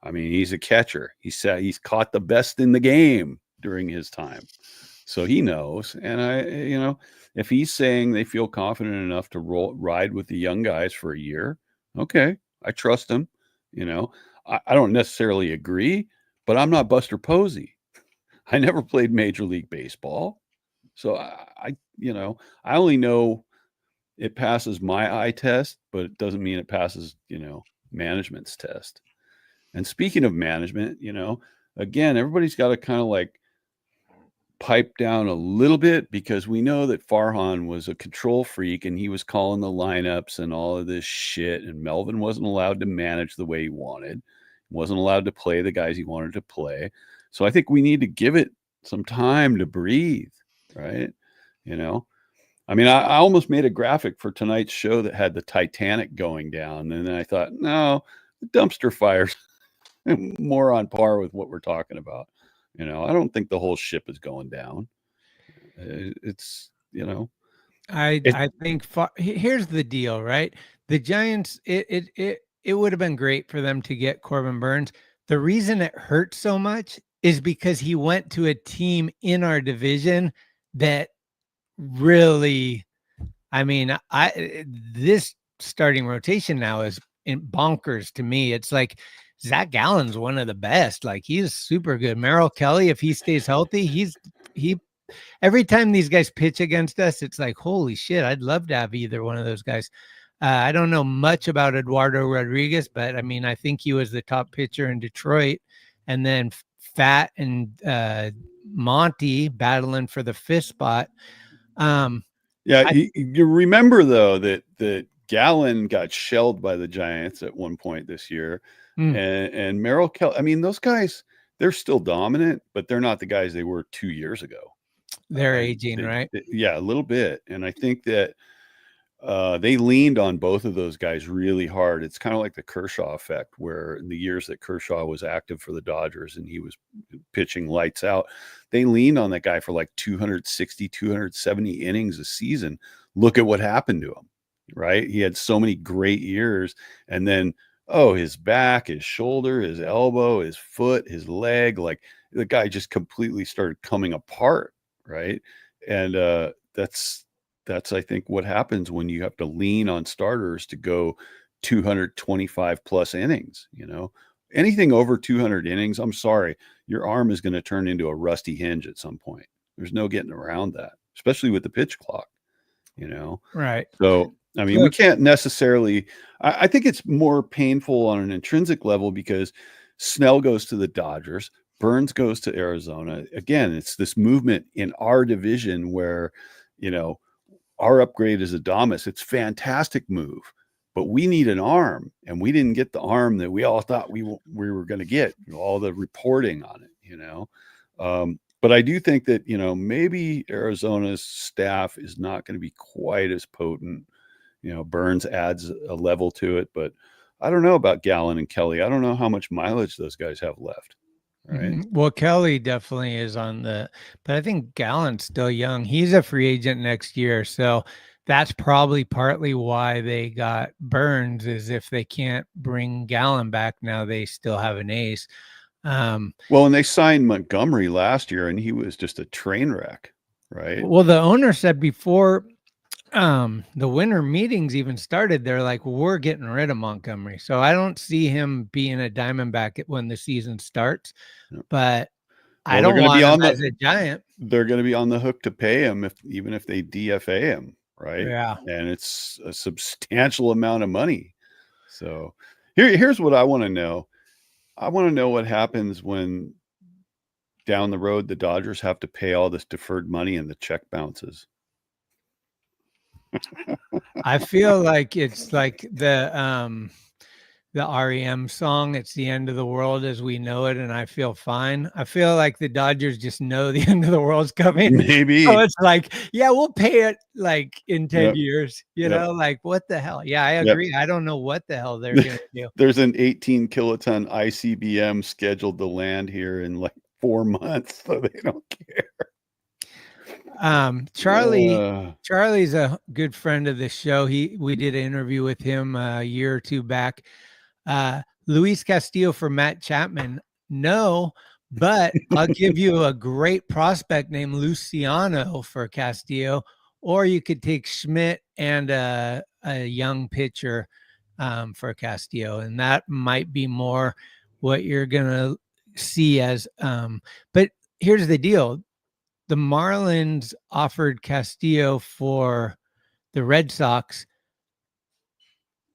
[SPEAKER 3] I mean, he's a catcher. He's caught the best in the game during his time. So he knows. And if he's saying they feel confident enough to ride with the young guys for a year, okay, I trust him. I don't necessarily agree, but I'm not Buster Posey. I never played Major League Baseball. So I only know it passes my eye test, but it doesn't mean it passes, management's test. And speaking of management, again, everybody's got to kind of like pipe down a little bit, because we know that Farhan was a control freak and he was calling the lineups and all of this shit. And Melvin wasn't allowed to manage the way he wanted, wasn't allowed to play the guys he wanted to play. So I think we need to give it some time to breathe. Right. I mean, I almost made a graphic for tonight's show that had the Titanic going down. And then I thought, no, the dumpster fire's more on par with what we're talking about. I don't think the whole ship is going down. It's,
[SPEAKER 2] I think here's the deal, right? The Giants, it would have been great for them to get Corbin Burnes. The reason it hurt so much is because he went to a team in our division that really, I mean, this starting rotation now is bonkers to me. It's like Zach Gallen's one of the best. Like he's super good. Merrill Kelly, if he stays healthy, he every time these guys pitch against us, it's like, holy shit, I'd love to have either one of those guys. I don't know much about Eduardo Rodriguez, but I mean, I think he was the top pitcher in Detroit. And then Fat and Monty battling for the 5th spot.
[SPEAKER 3] You remember though that Gallen got shelled by the Giants at one point this year, and Merrill Kelly. I mean, those guys, they're still dominant, but they're not the guys they were 2 years ago.
[SPEAKER 2] They're aging, right?
[SPEAKER 3] Yeah, a little bit. And I think that they leaned on both of those guys really hard. It's kind of like the Kershaw effect, where in the years that Kershaw was active for the Dodgers and he was pitching lights out, they leaned on that guy for like 260, 270 innings a season. Look at what happened to him, right? He had so many great years. And then, oh, his back, his shoulder, his elbow, his foot, his leg, like the guy just completely started coming apart, right? And that's I think what happens when you have to lean on starters to go 225 plus innings. Anything over 200 innings, I'm sorry, your arm is going to turn into a rusty hinge at some point. There's no getting around that, especially with the pitch clock.
[SPEAKER 2] Right.
[SPEAKER 3] So I mean, we can't necessarily, I think it's more painful on an intrinsic level because Snell goes to the Dodgers, Burnes goes to Arizona. Again, it's this movement in our division where, our upgrade is Adames. It's a fantastic move, but we need an arm, and we didn't get the arm that we all thought we were going to get. All the reporting on it, but I do think that maybe Arizona's staff is not going to be quite as potent. Burnes adds a level to it, but I don't know about Gallen and Kelly. I don't know how much mileage those guys have left. Right.
[SPEAKER 2] Well, Kelly definitely is but I think Gallen's still young. He's a free agent next year. So that's probably partly why they got Burnes, is if they can't bring Gallen back now, they still have an ace.
[SPEAKER 3] Well, and they signed Montgomery last year and he was just a train wreck. Right.
[SPEAKER 2] Well, the owner said before the winter meetings even started, they're like, we're getting rid of Montgomery. So I don't see him being a Diamondback when the season starts, but I don't want him as a Giant.
[SPEAKER 3] They're going to be on the hook to pay him even if they DFA him. Right.
[SPEAKER 2] Yeah.
[SPEAKER 3] And it's a substantial amount of money. So here's what I want to know. I want to know what happens when down the road, the Dodgers have to pay all this deferred money and the check bounces.
[SPEAKER 2] I feel like it's like the REM song, "It's the End of the World as We Know It, and I Feel Fine." I feel like the Dodgers just know the end of the world's coming.
[SPEAKER 3] Maybe.
[SPEAKER 2] So it's like, yeah, we'll pay it like in 10 years, like what the hell? Yeah, I agree. I don't know what the hell they're going to do.
[SPEAKER 3] There's an 18 kiloton ICBM scheduled to land here in like 4 months, so they don't care.
[SPEAKER 2] Charlie's a good friend of the show. We did an interview with him a year or two back. Luis Castillo for Matt Chapman. No, but I'll give you a great prospect named Luciano for Castillo, or you could take Schmidt and a young pitcher for Castillo, and that might be more what you're gonna see as. But here's the deal. The Marlins offered Castillo for the Red Sox,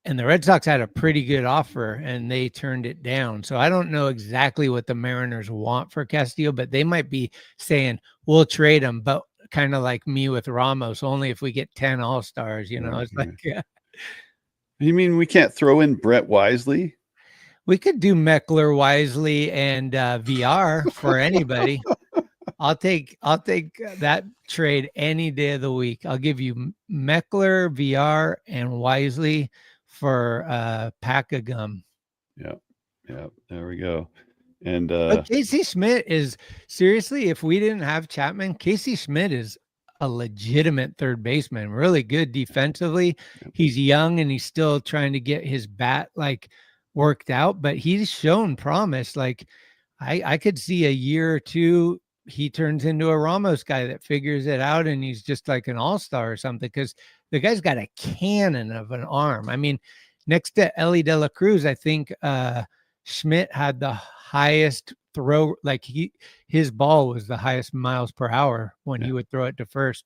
[SPEAKER 2] and the Red Sox had a pretty good offer and they turned it down. So I don't know exactly what the Mariners want for Castillo, but they might be saying, we'll trade him, but kind of like me with Ramos, only if we get 10 All-Stars, It's like,
[SPEAKER 3] You mean we can't throw in Brett Wisely?
[SPEAKER 2] We could do Meckler, Wisely, and VR for anybody. I'll take that trade any day of the week. I'll give you Meckler, VR, and Wisely for a pack of gum.
[SPEAKER 3] Yeah. There we go. And
[SPEAKER 2] Casey Schmidt is, seriously, if we didn't have Chapman, Casey Schmidt is a legitimate third baseman, really good defensively. He's young and he's still trying to get his bat worked out, but he's shown promise. I could see a year or two he turns into a Ramos guy that figures it out and he's just like an all-star or something, because the guy's got a cannon of an arm. I mean, next to Ellie De La Cruz, I think Schmidt had the highest throw, his ball was the highest miles per hour when he would throw it to first.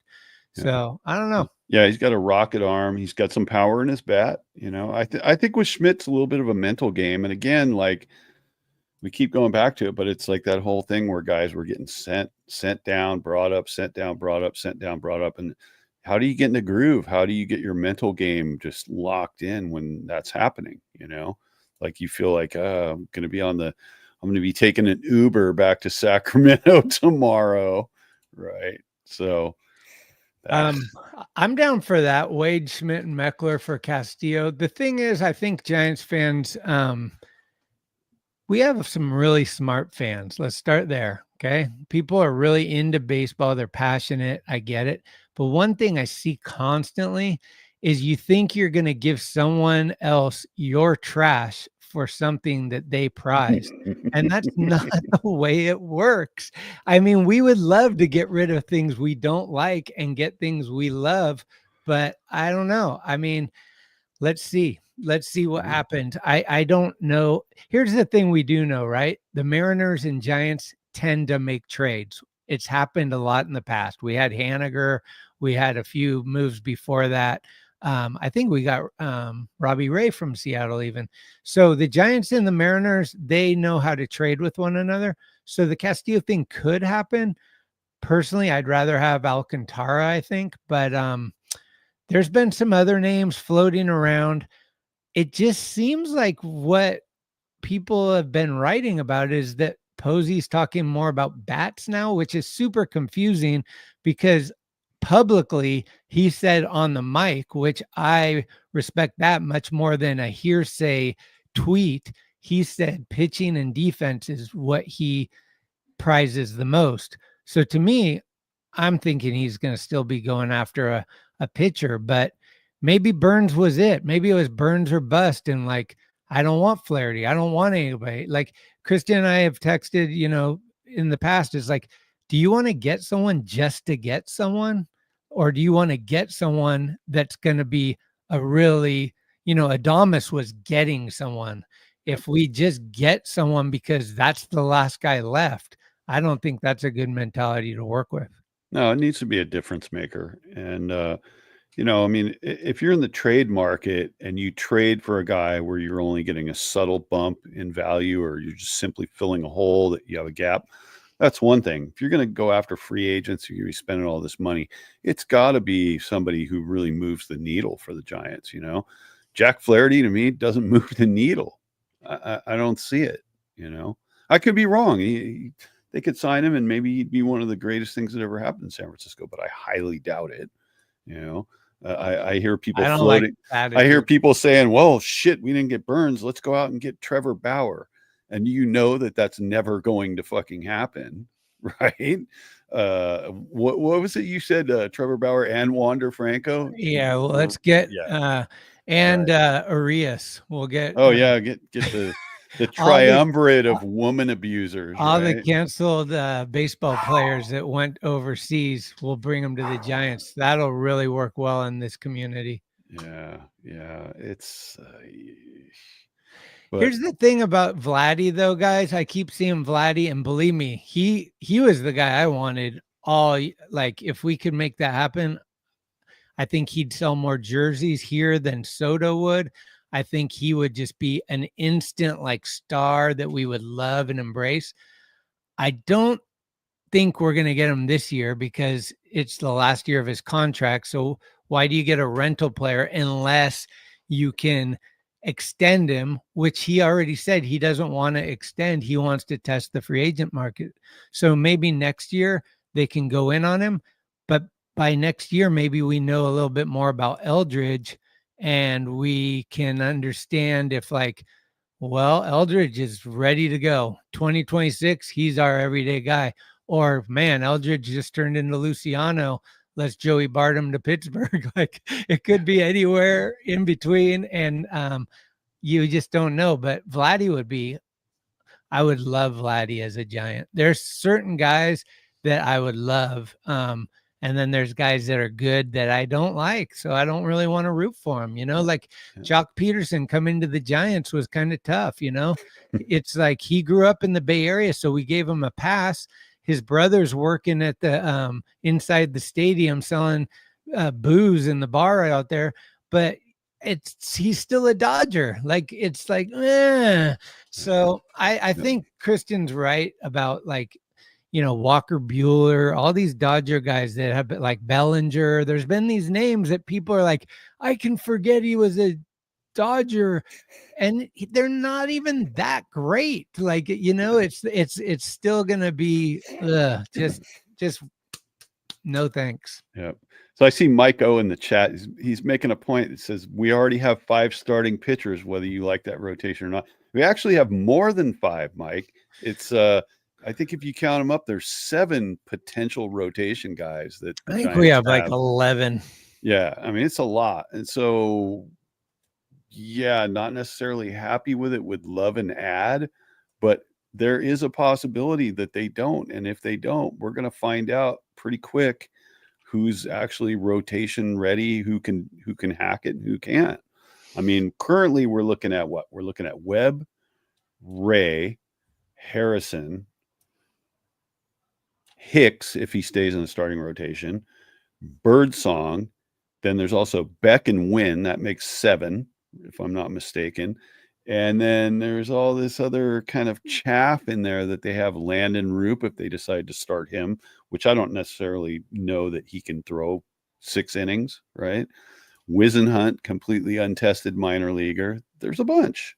[SPEAKER 2] So I don't know.
[SPEAKER 3] Yeah, he's got a rocket arm. He's got some power in his bat. I think with Schmidt's a little bit of a mental game. And again, we keep going back to it, but it's like that whole thing where guys were getting sent down, brought up, sent down, brought up, sent down, brought up. And how do you get in the groove? How do you get your mental game just locked in when that's happening? You feel like, I'm going to be taking an Uber back to Sacramento tomorrow. Right. So
[SPEAKER 2] I'm down for that. Wade, Schmidt, and Meckler for Castillo. The thing is, I think Giants fans, we have some really smart fans. Let's start there. Okay. People are really into baseball. They're passionate. I get it. But one thing I see constantly is you think you're going to give someone else your trash for something that they prize. And that's not the way it works. I mean, we would love to get rid of things we don't like and get things we love, but I don't know. I mean, let's see. Let's see what happens. I don't know. Here's the thing we do know, right? The Mariners and Giants tend to make trades. It's happened a lot in the past. We had Haniger. We had a few moves before that. I think we got Robbie Ray from Seattle even. So the Giants and the Mariners, they know how to trade with one another. So the Castillo thing could happen. Personally, I'd rather have Alcantara, I think. But there's been some other names floating around. It just seems like what people have been writing about is that Posey's talking more about bats now, which is super confusing because publicly he said on the mic, which I respect that much more than a hearsay tweet. He said pitching and defense is what he prizes the most. So to me, I'm thinking he's going to still be going after a pitcher, but maybe Burnes was it. Maybe it was Burnes or bust. And like, I don't want Flaherty. I don't want anybody. Like Christian and I have texted, in the past, is like, do you want to get someone just to get someone? Or do you want to get someone that's going to be a really, Adames was getting someone. If we just get someone because that's the last guy left, I don't think that's a good mentality to work with.
[SPEAKER 3] No, it needs to be a difference maker. And, I mean, if you're in the trade market and you trade for a guy where you're only getting a subtle bump in value or you're just simply filling a hole that you have a gap, that's one thing. If you're going to go after free agents, you're going to be spending all this money, it's got to be somebody who really moves the needle for the Giants. Jack Flaherty to me doesn't move the needle. I don't see it. I could be wrong. They could sign him and maybe he'd be one of the greatest things that ever happened in San Francisco, but I highly doubt it. I hear people floating. Like I hear people saying, well, shit, we didn't get Burnes. Let's go out and get Trevor Bauer. And that's never going to fucking happen. Right. What was it you said? Trevor Bauer and Wander Franco.
[SPEAKER 2] Yeah. Well, let's get, Arias. We'll get,
[SPEAKER 3] get the triumvirate of woman abusers.
[SPEAKER 2] All the canceled baseball players that went overseas, we'll bring them to the Giants. That'll really work well in this community.
[SPEAKER 3] Yeah. It's
[SPEAKER 2] here's the thing about Vladdy, though, guys. I keep seeing Vladdy, and believe me, he was the guy I wanted. If we could make that happen, I think he'd sell more jerseys here than Soto would. I think he would just be an instant star that we would love and embrace. I don't think we're going to get him this year because it's the last year of his contract. So why do you get a rental player unless you can extend him, which he already said he doesn't want to extend. He wants to test the free agent market. So maybe next year they can go in on him. But by next year, maybe we know a little bit more about Eldridge. And we can understand if Eldridge is ready to go. 2026, he's our everyday guy. Or, man, Eldridge just turned into Luciano. Let's Joey Bart him to Pittsburgh. It could be anywhere in between. And you just don't know. But Vladdy I would love Vladdy as a Giant. There's certain guys that I would love. And then there's guys that are good that I don't like. So I don't really want to root for them. Jock Peterson coming to the Giants was kind of tough. It's like he grew up in the Bay Area. So we gave him a pass. His brother's working at the inside the stadium selling booze in the bar out there. But he's still a Dodger. So I think Christian's right about Walker Buehler, all these Dodger guys that have Bellinger. There's been these names that people are like, I can forget he was a Dodger, and they're not even that great. It's still gonna be just No thanks.
[SPEAKER 3] Yeah. So I see Mike O in the chat. He's making a point that says we already have 5 starting pitchers, whether you like that rotation or not. We actually have more than 5, Mike. It's I think if you count them up, there's 7 potential rotation guys that the
[SPEAKER 2] I think
[SPEAKER 3] Giants
[SPEAKER 2] we have like 11.
[SPEAKER 3] Yeah, I mean it's a lot. And so yeah, not necessarily happy with it, would love an ad, but there is a possibility that they don't. And if they don't, we're going to find out pretty quick who's actually rotation ready, who can hack it and who can't. I mean, currently we're looking at what? We're looking at Webb, Ray, Harrison, Hicks, if he stays in the starting rotation, Birdsong. Then there's also Beck and Wynn. That makes 7, if I'm not mistaken. And then there's all this other kind of chaff in there that they have Landon Roop if they decide to start him, which I don't necessarily know that he can throw 6 innings, right? Wisenhunt, completely untested minor leaguer. There's a bunch.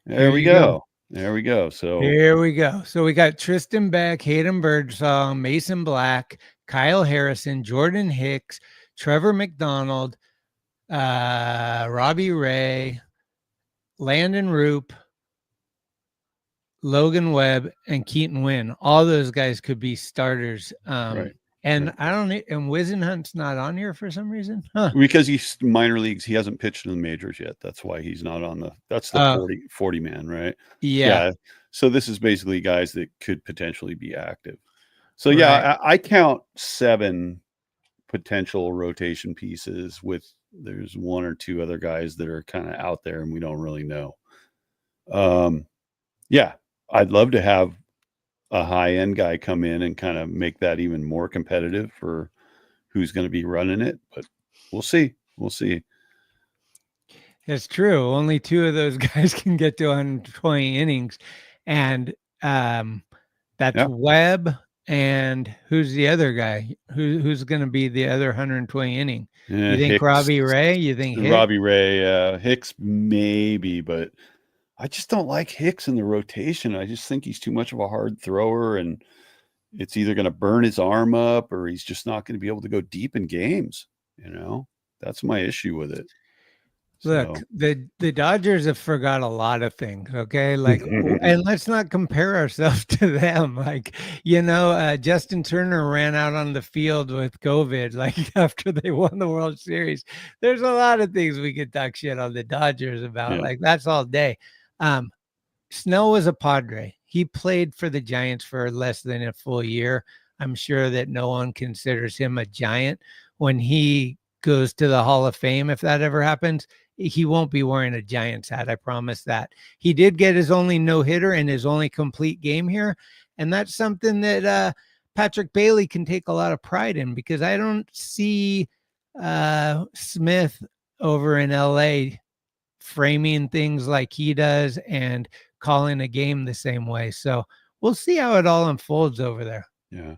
[SPEAKER 3] There we go. There we go. So
[SPEAKER 2] here we go. So we got Tristan Beck, Hayden Birdsong, Mason Black, Kyle Harrison, Jordan Hicks, Trevor McDonald, Robbie Ray, Landon Roop, Logan Webb, and Keaton Wynn. All those guys could be starters.
[SPEAKER 3] right.
[SPEAKER 2] And
[SPEAKER 3] right.
[SPEAKER 2] I don't. And Wisenhunt's not on here for some reason, huh?
[SPEAKER 3] Because he's minor leagues. He hasn't pitched in the majors yet. That's why he's not on the. That's the 40 man, right?
[SPEAKER 2] Yeah.
[SPEAKER 3] So this is basically guys that could potentially be active. So yeah, I count 7 potential rotation pieces with there's 1 or 2 other guys that are kind of out there and we don't really know. Yeah, I'd love to have a high end guy come in and kind of make that even more competitive for who's going to be running it, but we'll see. We'll see.
[SPEAKER 2] It's true. Only 2 of those guys can get to 120 innings. And that's Webb. And who's the other guy? Who's going to be the other 120 inning? You think Hicks, Robbie Ray? You think
[SPEAKER 3] Robbie Ray? Hicks maybe, but I just don't like Hicks in the rotation. I just think he's too much of a hard thrower, and it's either going to burn his arm up or he's just not going to be able to go deep in games. You know, that's my issue with it.
[SPEAKER 2] Look, the Dodgers have forgot a lot of things, okay? Like, and let's not compare ourselves to them. Like, Justin Turner ran out on the field with COVID, like after they won the World Series. There's a lot of things we could talk shit on the Dodgers about. Yeah. Like, that's all day. Snell was a Padre. He played for the Giants for less than a full year. I'm sure that no one considers him a Giant. When he goes to the Hall of Fame, if that ever happens, he won't be wearing a Giants hat. I promise that. He did get his only no-hitter and his only complete game here. And that's something that Patrick Bailey can take a lot of pride in, because I don't see Smith over in LA framing things like he does and calling a game the same way. So we'll see how it all unfolds over there.
[SPEAKER 3] Yeah.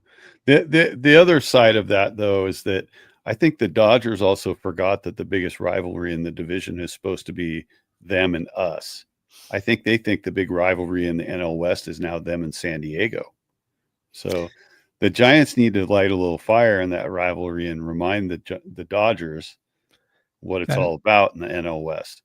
[SPEAKER 3] The other side of that, though, is that I think the Dodgers also forgot that the biggest rivalry in the division is supposed to be them and us. I think they think the big rivalry in the NL West is now them and San Diego. So the Giants need to light a little fire in that rivalry and remind the Dodgers what it's all about in the NL West.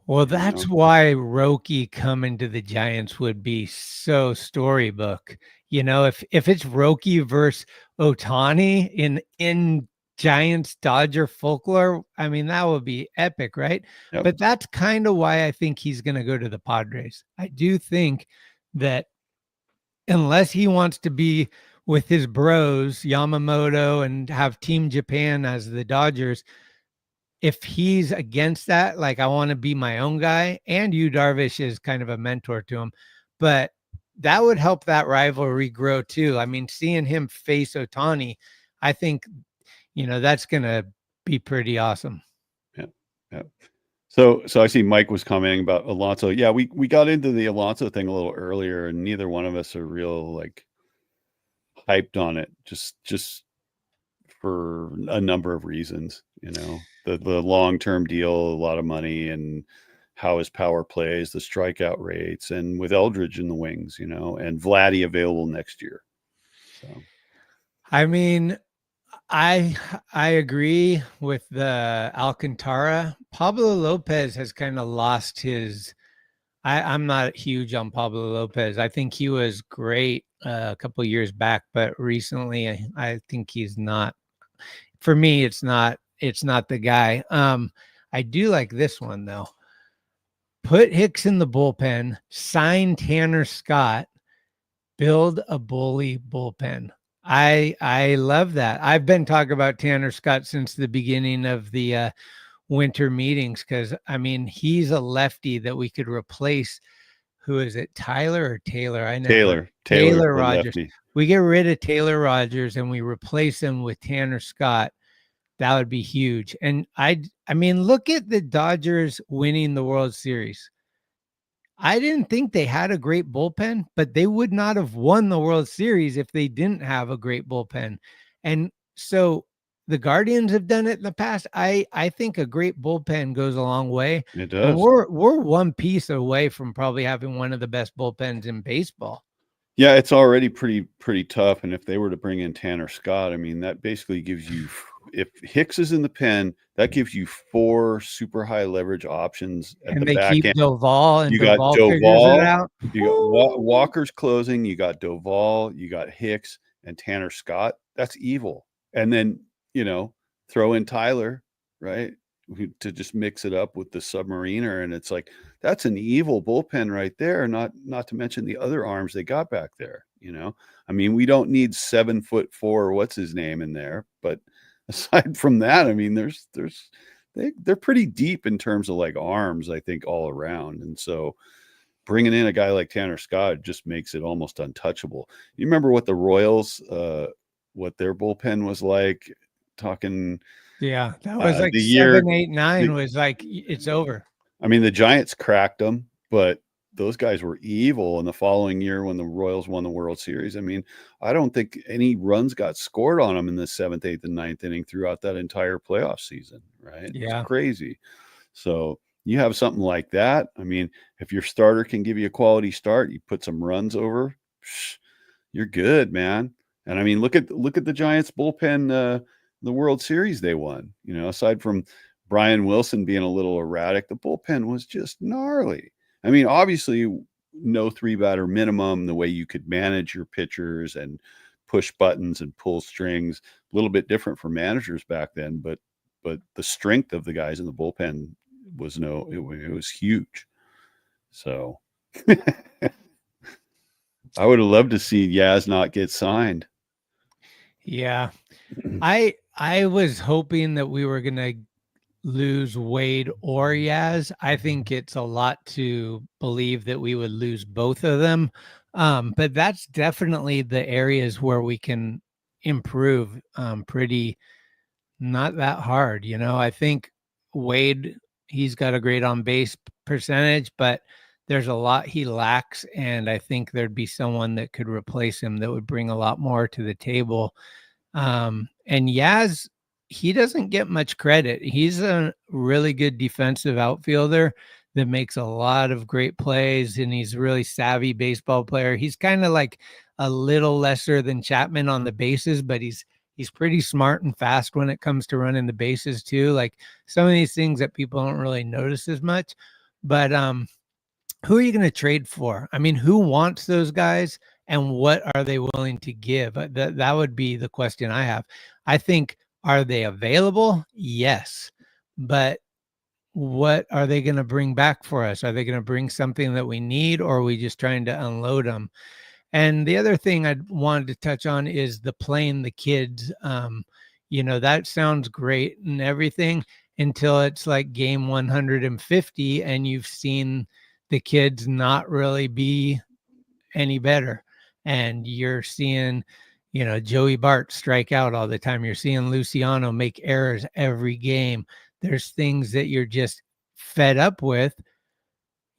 [SPEAKER 2] Well, that's why Roki coming to the Giants would be so storybook. If it's Roki versus Ohtani in Giants Dodger folklore, I mean, that would be epic, right? Yep. But that's kind of why I think he's going to go to the Padres. I do think that unless he wants to be with his bros, Yamamoto, and have Team Japan as the Dodgers, if he's against that, like, I want to be my own guy, and Yu Darvish is kind of a mentor to him, but that would help that rivalry grow too. I mean, seeing him face Ohtani, I think, that's going to be pretty awesome.
[SPEAKER 3] Yeah. So I see Mike was commenting about Alonso. Yeah, we got into the Alonso thing a little earlier, and neither one of us are real like hyped on it. Just for a number of reasons, the long-term deal, a lot of money, and how his power plays, the strikeout rates, and with Eldridge in the wings, and Vladdy available next year. So
[SPEAKER 2] I mean, I agree with the Alcantara. Pablo Lopez has kind of lost his. I'm not huge on Pablo Lopez. I think he was great a couple of years back, but recently I think he's not. For me, it's not. It's not the guy. I do like this one though. Put Hicks in the bullpen. Sign Tanner Scott. Build a bully bullpen. I love that. I've been talking about Tanner Scott since the beginning of the winter meetings because I mean he's a lefty that we could replace. Who is it? Tyler or Taylor? I never.
[SPEAKER 3] Taylor the
[SPEAKER 2] Rogers.
[SPEAKER 3] lefty.
[SPEAKER 2] We get rid of Taylor Rogers and we replace him with Tanner Scott. That would be huge. And I mean, look at the Dodgers winning the World Series. I didn't think they had a great bullpen, but they would not have won the World Series if they didn't have a great bullpen. And so the Guardians have done it in the past. I think a great bullpen goes a long way.
[SPEAKER 3] It does.
[SPEAKER 2] And we're one piece away from probably having one of the best bullpens in baseball.
[SPEAKER 3] Yeah, it's already pretty tough. And if they were to bring in Tanner Scott, I mean, that basically gives you, if Hicks is in the pen, that gives you 4 super high leverage options at
[SPEAKER 2] And
[SPEAKER 3] the back end.
[SPEAKER 2] Doval, and
[SPEAKER 3] you got
[SPEAKER 2] figures it out.
[SPEAKER 3] You got Walker's closing, you got Doval, you got Hicks and Tanner Scott. That's evil. And then, throw in Tyler, right? To just mix it up with the submariner. And it's like, that's an evil bullpen right there. Not to mention the other arms they got back there. I mean, we don't need 7'4", what's his name in there, but aside from that, I mean, they're pretty deep in terms of like arms, I think, all around. And so bringing in a guy like Tanner Scott just makes it almost untouchable. You remember what the Royals, what their bullpen was like? Talking,
[SPEAKER 2] yeah, that was like
[SPEAKER 3] the
[SPEAKER 2] 7,
[SPEAKER 3] year,
[SPEAKER 2] 8, 9 was like it's over.
[SPEAKER 3] I mean, the Giants cracked them, but those guys were evil in the following year when the Royals won the World Series. I mean, I don't think any runs got scored on them in the 7th, 8th, and 9th inning throughout that entire playoff season, right?
[SPEAKER 2] Yeah.
[SPEAKER 3] It's crazy. So you have something like that. I mean, if your starter can give you a quality start, you put some runs over, you're good, man. And I mean, look at the Giants bullpen, the World Series they won. Aside from Brian Wilson being a little erratic, the bullpen was just gnarly. I mean, obviously, no 3-batter minimum, the way you could manage your pitchers and push buttons and pull strings, a little bit different for managers back then, but the strength of the guys in the bullpen was it was huge. So I would have loved to see Yaz not get signed.
[SPEAKER 2] Yeah. I was hoping that we were going to lose Wade or Yaz. I think it's a lot to believe that we would lose both of them. But that's definitely the areas where we can improve pretty not that hard. I think Wade, he's got a great on base percentage, but there's a lot he lacks. And I think there'd be someone that could replace him that would bring a lot more to the table. And Yaz, he doesn't get much credit. He's a really good defensive outfielder that makes a lot of great plays, and he's a really savvy baseball player. He's kind of like a little lesser than Chapman on the bases, but he's pretty smart and fast when it comes to running the bases too. Like some of these things that people don't really notice as much. But who are you going to trade for? I mean, who wants those guys? And what are they willing to give? That would be the question I have. I think, are they available? Yes. But what are they going to bring back for us? Are they going to bring something that we need, or are we just trying to unload them? And the other thing I wanted to touch on is playing the kids. That sounds great and everything until it's like game 150 and you've seen the kids not really be any better. And you're seeing, Joey Bart strike out all the time. You're seeing Luciano make errors every game. There's things that you're just fed up with.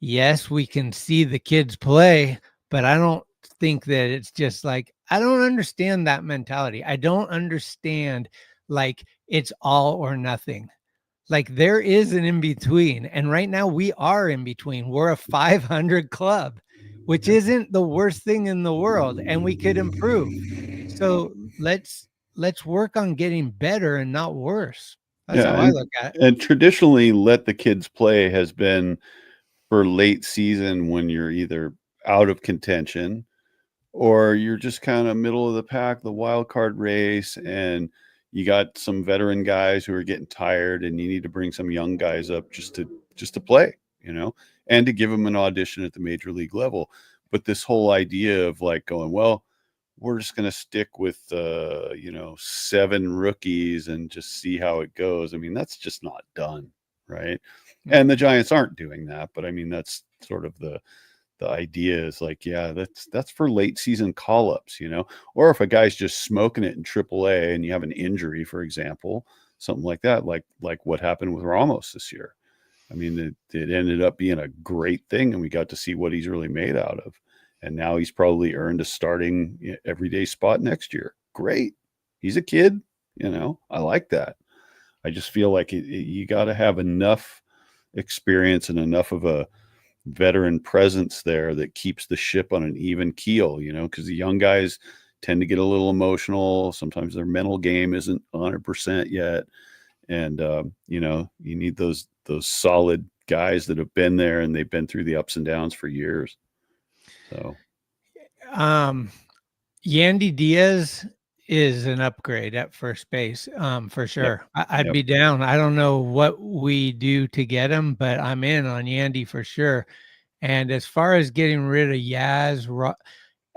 [SPEAKER 2] Yes, we can see the kids play, but I don't think that it's just like, I don't understand that mentality. I don't understand like it's all or nothing. Like there is an in between. And right now we are in between. We're a 500 club, which isn't the worst thing in the world, and we could improve. So let's work on getting better and not worse. That's
[SPEAKER 3] Yeah,
[SPEAKER 2] how I look at it.
[SPEAKER 3] and traditionally, let the kids play has been for late season when you're either out of contention or you're just kind of middle of the pack, the wild card race, and you got some veteran guys who are getting tired, and you need to bring some young guys up just to play, and to give them an audition at the major league level. But this whole idea of like going, well, we're just going to stick with 7 rookies and just see how it goes. I mean, that's just not done, right? And the Giants aren't doing that, but I mean, that's sort of the idea is like, yeah, that's for late season call-ups, or if a guy's just smoking it in AAA and you have an injury, for example, something like that, like what happened with Ramos this year. I mean, it ended up being a great thing, and we got to see what he's really made out of. And now he's probably earned a starting everyday spot next year. Great. He's a kid, I like that. I just feel like you got to have enough experience and enough of a veteran presence there that keeps the ship on an even keel, because the young guys tend to get a little emotional. Sometimes their mental game isn't 100% yet. And, you need those solid guys that have been there and they've been through the ups and downs for years. So,
[SPEAKER 2] Yandy Diaz is an upgrade at first base, for sure. Yep. I'd be down. I don't know what we do to get him, but I'm in on Yandy for sure. And as far as getting rid of Yaz,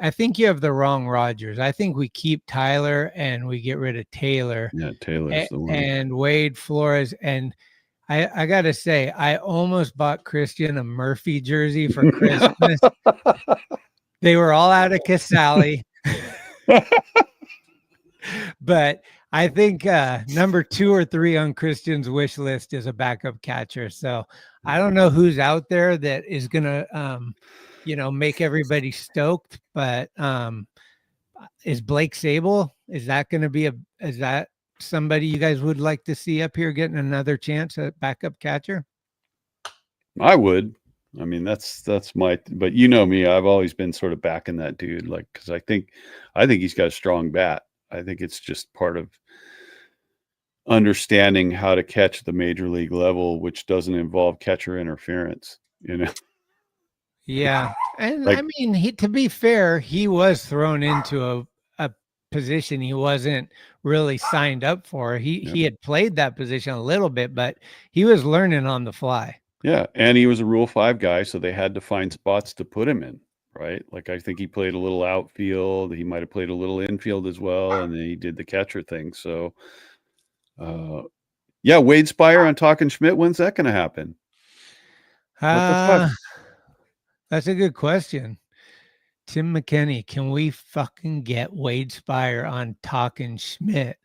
[SPEAKER 2] I think you have the wrong Rogers. I think we keep Tyler and we get rid of Taylor.
[SPEAKER 3] Yeah, Taylor's the one.
[SPEAKER 2] And Wade Flores. And I got to say, I almost bought Christian a Murphy jersey for Christmas. They were all out of Casale. But I think number 2 or 3 on Christian's wish list is a backup catcher. So I don't know who's out there that is going to, make everybody stoked. But is Blake Sable? Is that going to be is that somebody you guys would like to see up here getting another chance at backup catcher?
[SPEAKER 3] I would. I mean, that's but you know me, I've always been sort of backing that dude, like, because I think he's got a strong bat. I think it's just part of understanding how to catch at the major league level, which doesn't involve catcher interference,
[SPEAKER 2] Yeah. And I mean, to be fair, he was thrown into a position he wasn't really signed up for. He had played that position a little bit, but he was learning on the fly.
[SPEAKER 3] Yeah. And he was a Rule 5 guy, so they had to find spots to put him in, right? Like, I think he played a little outfield. He might have played a little infield as well, and then he did the catcher thing. So, Wade Spire on Talking Schmidt. When's that going to happen? What the fuck?
[SPEAKER 2] That's a good question. Tim McKinney, can we fucking get Wade Spire on Talking Schmidt?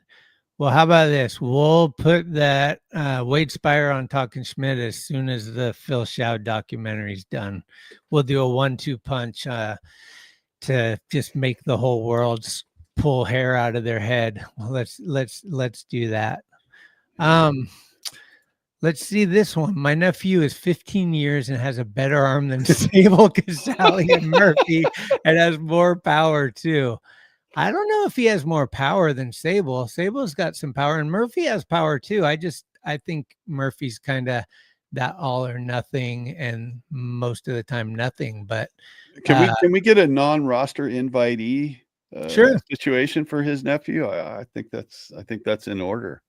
[SPEAKER 2] Well, how about this? We'll put that Wade Spire on Talking Schmidt as soon as the Phil Shoud documentary's done. We'll do a 1-2 punch to just make the whole world pull hair out of their head. Well, let's do that. Let's see this one. My nephew is 15 years and has a better arm than Sable, Casale, and Murphy, and has more power too. I don't know if he has more power than Sable. Sable's got some power, and Murphy has power too. I think Murphy's kind of that all or nothing, and most of the time nothing. But
[SPEAKER 3] can we get a non-roster invitee
[SPEAKER 2] sure
[SPEAKER 3] situation for his nephew? I think that's in order.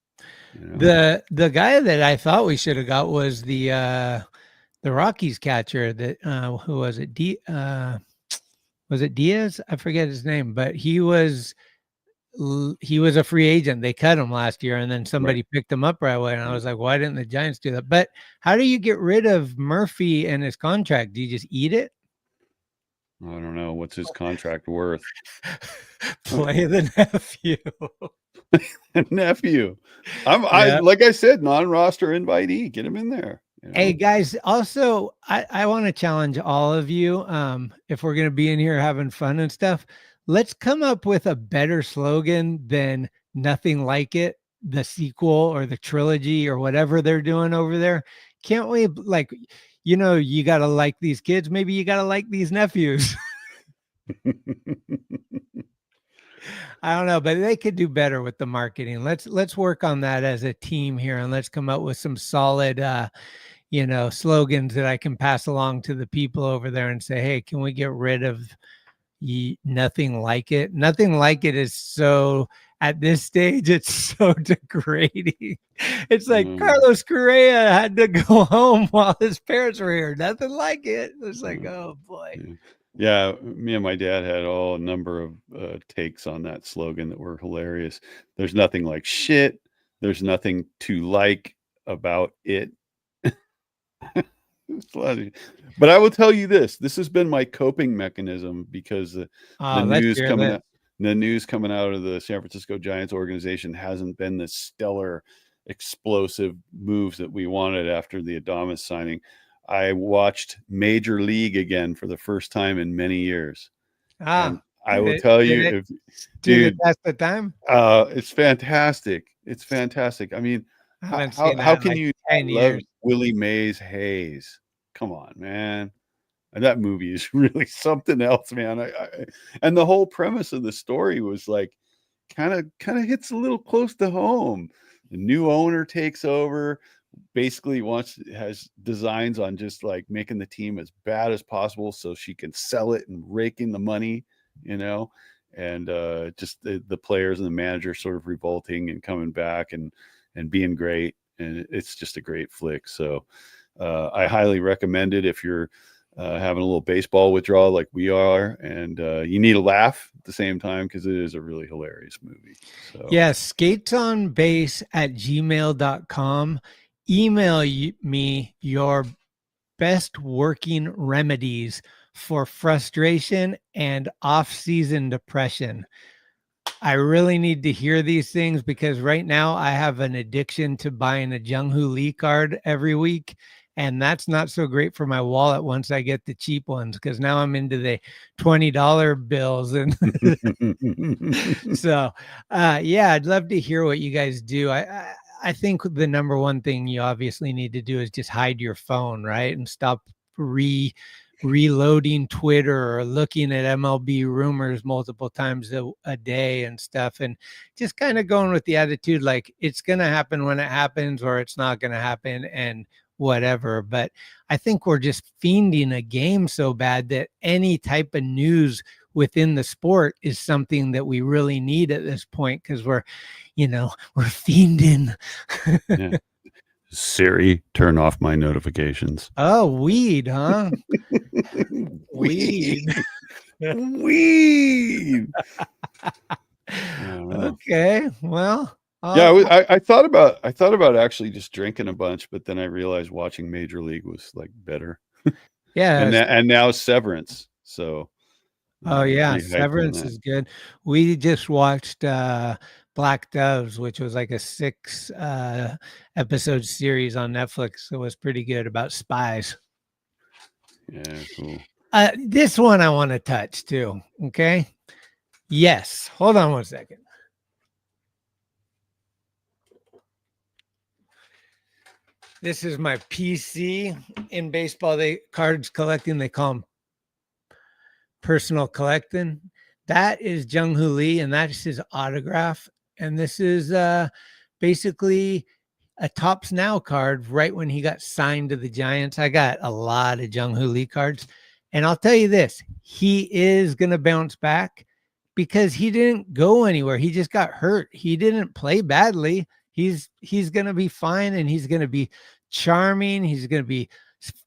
[SPEAKER 2] The guy that I thought we should have got was the Rockies catcher. That who was it? Was it Diaz? I forget his name, but he was a free agent. They cut him last year, and then somebody picked him up right away. And I was like, why didn't the Giants do that? But how do you get rid of Murphy and his contract? Do you just eat it?
[SPEAKER 3] I don't know. What's his contract worth?
[SPEAKER 2] Play the nephew.
[SPEAKER 3] Nephew. I like I said, non-roster invitee. Get him in there.
[SPEAKER 2] Hey guys, also I want to challenge all of you. If we're going to be in here having fun and stuff, let's come up with a better slogan than Nothing Like It, the sequel or the trilogy or whatever they're doing over there. Can't we, like, you got to like these kids. Maybe you got to like these nephews. I don't know, but they could do better with the marketing. Let's work on that as a team here, and let's come up with some solid slogans that I can pass along to the people over there and say, hey, can we get rid of nothing like it? Nothing like it is so, at this stage, it's so degrading. It's like Carlos Correa had to go home while his parents were here. Nothing like it. It's like, oh boy.
[SPEAKER 3] Yeah, me and my dad had a number of takes on that slogan that were hilarious. There's nothing like shit. There's nothing to like about it. But I will tell you this has been my coping mechanism, because the news coming out of the San Francisco Giants organization hasn't been the stellar explosive moves that we wanted after the Adames signing. I watched Major League again for the first time in many years. And I will tell you,
[SPEAKER 2] dude, that's the time.
[SPEAKER 3] It's fantastic. It's fantastic. I mean, how can you love Willie Mays Hayes? Come on, man. And that movie is really something else, man. And the whole premise of the story was like kind of hits a little close to home. The new owner takes over, basically has designs on just like making the team as bad as possible so she can sell it and rake in the money, and just the players and the manager sort of revolting and coming back and being great. And it's just a great flick. So I highly recommend it if you're having a little baseball withdrawal like we are, and you need a laugh at the same time, because it is a really hilarious movie. So
[SPEAKER 2] yes, skatesonbase@gmail.com. Email me your best working remedies for frustration and off-season depression. I really need to hear these things, because right now I have an addiction to buying a Jung-Hoo Lee card every week. And that's not so great for my wallet once I get the cheap ones, because now I'm into the $20 bills. And so, I'd love to hear what you guys do. I think the number one thing you obviously need to do is just hide your phone, right? And stop reloading Twitter or looking at MLB rumors multiple times a day and stuff. And just kind of going with the attitude, like it's going to happen when it happens, or it's not going to happen. And whatever. But I think we're just fiending a game so bad that any type of news within the sport is something that we really need at this point, because we're fiending.
[SPEAKER 3] Yeah. Siri, turn off my notifications.
[SPEAKER 2] Oh, weed, huh? Weed.
[SPEAKER 3] Weed.
[SPEAKER 2] Okay, well.
[SPEAKER 3] Yeah, I thought about actually just drinking a bunch, but then I realized watching Major League was like better.
[SPEAKER 2] Yeah,
[SPEAKER 3] and now Severance. So,
[SPEAKER 2] Severance is good. We just watched Black Doves, which was like a 6 episode series on Netflix. It was pretty good, about spies.
[SPEAKER 3] Yeah, cool.
[SPEAKER 2] This one I want to touch too. Okay. Yes. Hold on one second. This is my PC. In baseball, cards collecting, they call them personal collecting. That is Jung-Hoo Lee, and that's his autograph. And this is basically a Topps Now card right when he got signed to the Giants. I got a lot of Jung-Hoo Lee cards. And I'll tell you this, he is going to bounce back, because he didn't go anywhere. He just got hurt. He didn't play badly. He's going to be fine, and he's going to be charming. He's going to be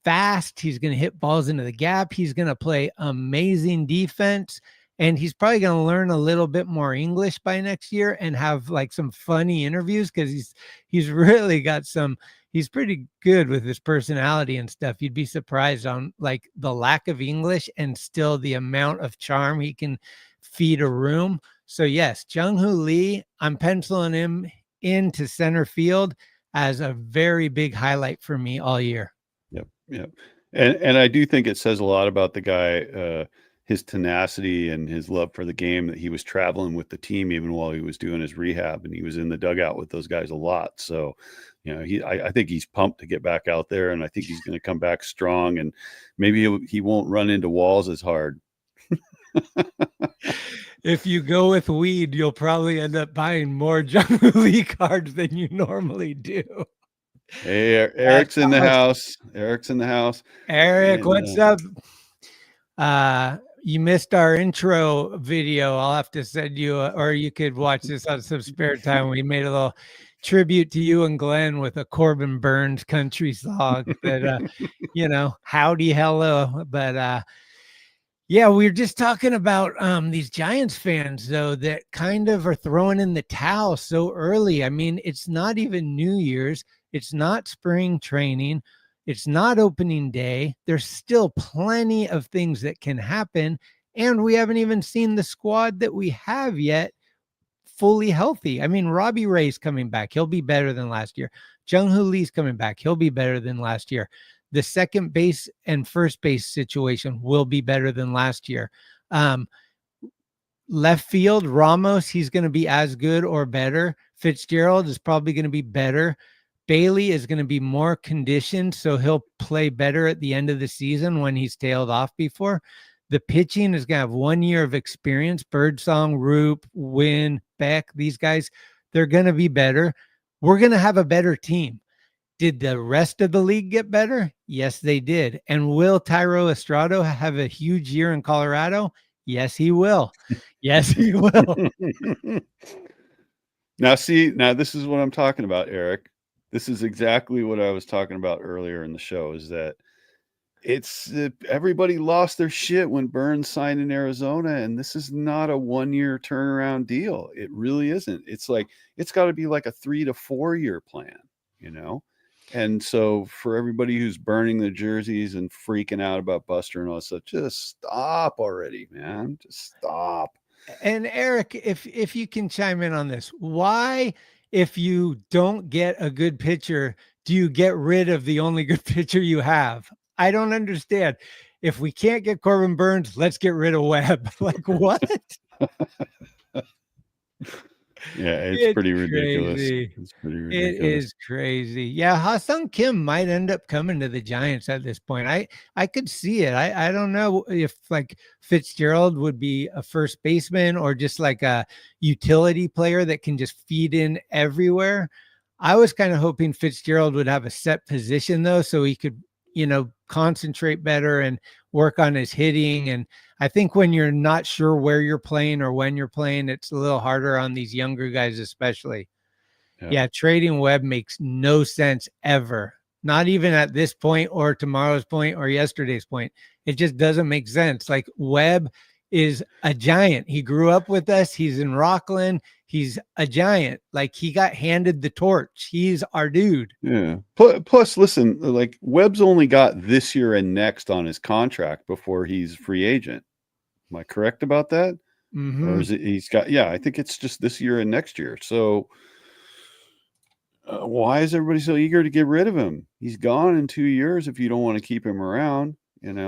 [SPEAKER 2] fast. He's going to hit balls into the gap. He's going to play amazing defense, and he's probably going to learn a little bit more English by next year and have like some funny interviews, because he's really got he's pretty good with his personality and stuff. You'd be surprised on like the lack of English and still the amount of charm he can feed a room. So yes, Jung-Hoo Lee, I'm penciling him into center field as a very big highlight for me all year.
[SPEAKER 3] Yep. And I do think it says a lot about the guy, his tenacity and his love for the game, that he was traveling with the team even while he was doing his rehab, and he was in the dugout with those guys a lot. So, I think he's pumped to get back out there, and I think he's going to come back strong, and maybe he won't run into walls as hard.
[SPEAKER 2] if you go with weed, you'll probably end up buying more Jung Lee cards than you normally do.
[SPEAKER 3] Hey,
[SPEAKER 2] That's
[SPEAKER 3] Eric's in the
[SPEAKER 2] awesome.
[SPEAKER 3] house. Eric's in the house.
[SPEAKER 2] Eric, what's
[SPEAKER 3] And
[SPEAKER 2] up? You missed our intro video. I'll have to send you, or you could watch this on some spare time. We made a little tribute to you and Glenn with a Corbin Burnes country song that, howdy, hello. But yeah, we were just talking about these Giants fans, though, that kind of are throwing in the towel so early. I mean, it's not even New Year's. It's not spring training. It's not opening day. There's still plenty of things that can happen. And we haven't even seen the squad that we have yet fully healthy. I mean, Robbie Ray's coming back. He'll be better than last year. Jung-Hoo Lee's coming back. He'll be better than last year. The second base and first base situation will be better than last year. Left field, Ramos, he's going to be as good or better. Fitzgerald is probably going to be better. Bailey is going to be more conditioned, so he'll play better at the end of the season when he's tailed off before. The pitching is going to have 1 year of experience. Birdsong, Roop, Wynn, Beck, these guys, they're going to be better. We're going to have a better team. Did the rest of the league get better? Yes, they did. And will Tyro Estrada have a huge year in Colorado? Yes, he will. Yes, he will.
[SPEAKER 3] now this is what I'm talking about, Eric. This is exactly what I was talking about earlier in the show, is that everybody lost their shit when Burnes signed in Arizona, and this is not a 1 year turnaround deal. It really isn't. It's like, it's got to be like a 3 to 4 year plan, And so for everybody who's burning the jerseys and freaking out about Buster and all that stuff, just stop already, man. Just stop.
[SPEAKER 2] And Eric, if you can chime in on this, why, if you don't get a good pitcher, do you get rid of the only good pitcher you have? I don't understand. If we can't get Corbin Burnes, let's get rid of Webb. Like, what?
[SPEAKER 3] Yeah, it's pretty ridiculous.
[SPEAKER 2] Crazy.
[SPEAKER 3] It's pretty ridiculous.
[SPEAKER 2] It is crazy. Yeah, Ha-Sung Kim might end up coming to the Giants at this point. I could see it. I don't know if like Fitzgerald would be a first baseman or just like a utility player that can just feed in everywhere. I was kind of hoping Fitzgerald would have a set position though, so he could, concentrate better and work on his hitting. And I think when you're not sure where you're playing or when you're playing, it's a little harder on these younger guys, especially. Yeah, trading Webb makes no sense ever. Not even at this point or tomorrow's point or yesterday's point. It just doesn't make sense. Like, Webb is a Giant. He grew up with us. He's in Rockland. He's a Giant. Like, he got handed the torch. He's our dude.
[SPEAKER 3] Yeah. Plus, listen, like, Webb's only got this year and next on his contract before he's free agent. Am I correct about that?
[SPEAKER 2] Mm-hmm.
[SPEAKER 3] Or is it, he's got, I think it's just this year and next year. So why is everybody so eager to get rid of him? He's gone in 2 years if you don't want to keep him around, and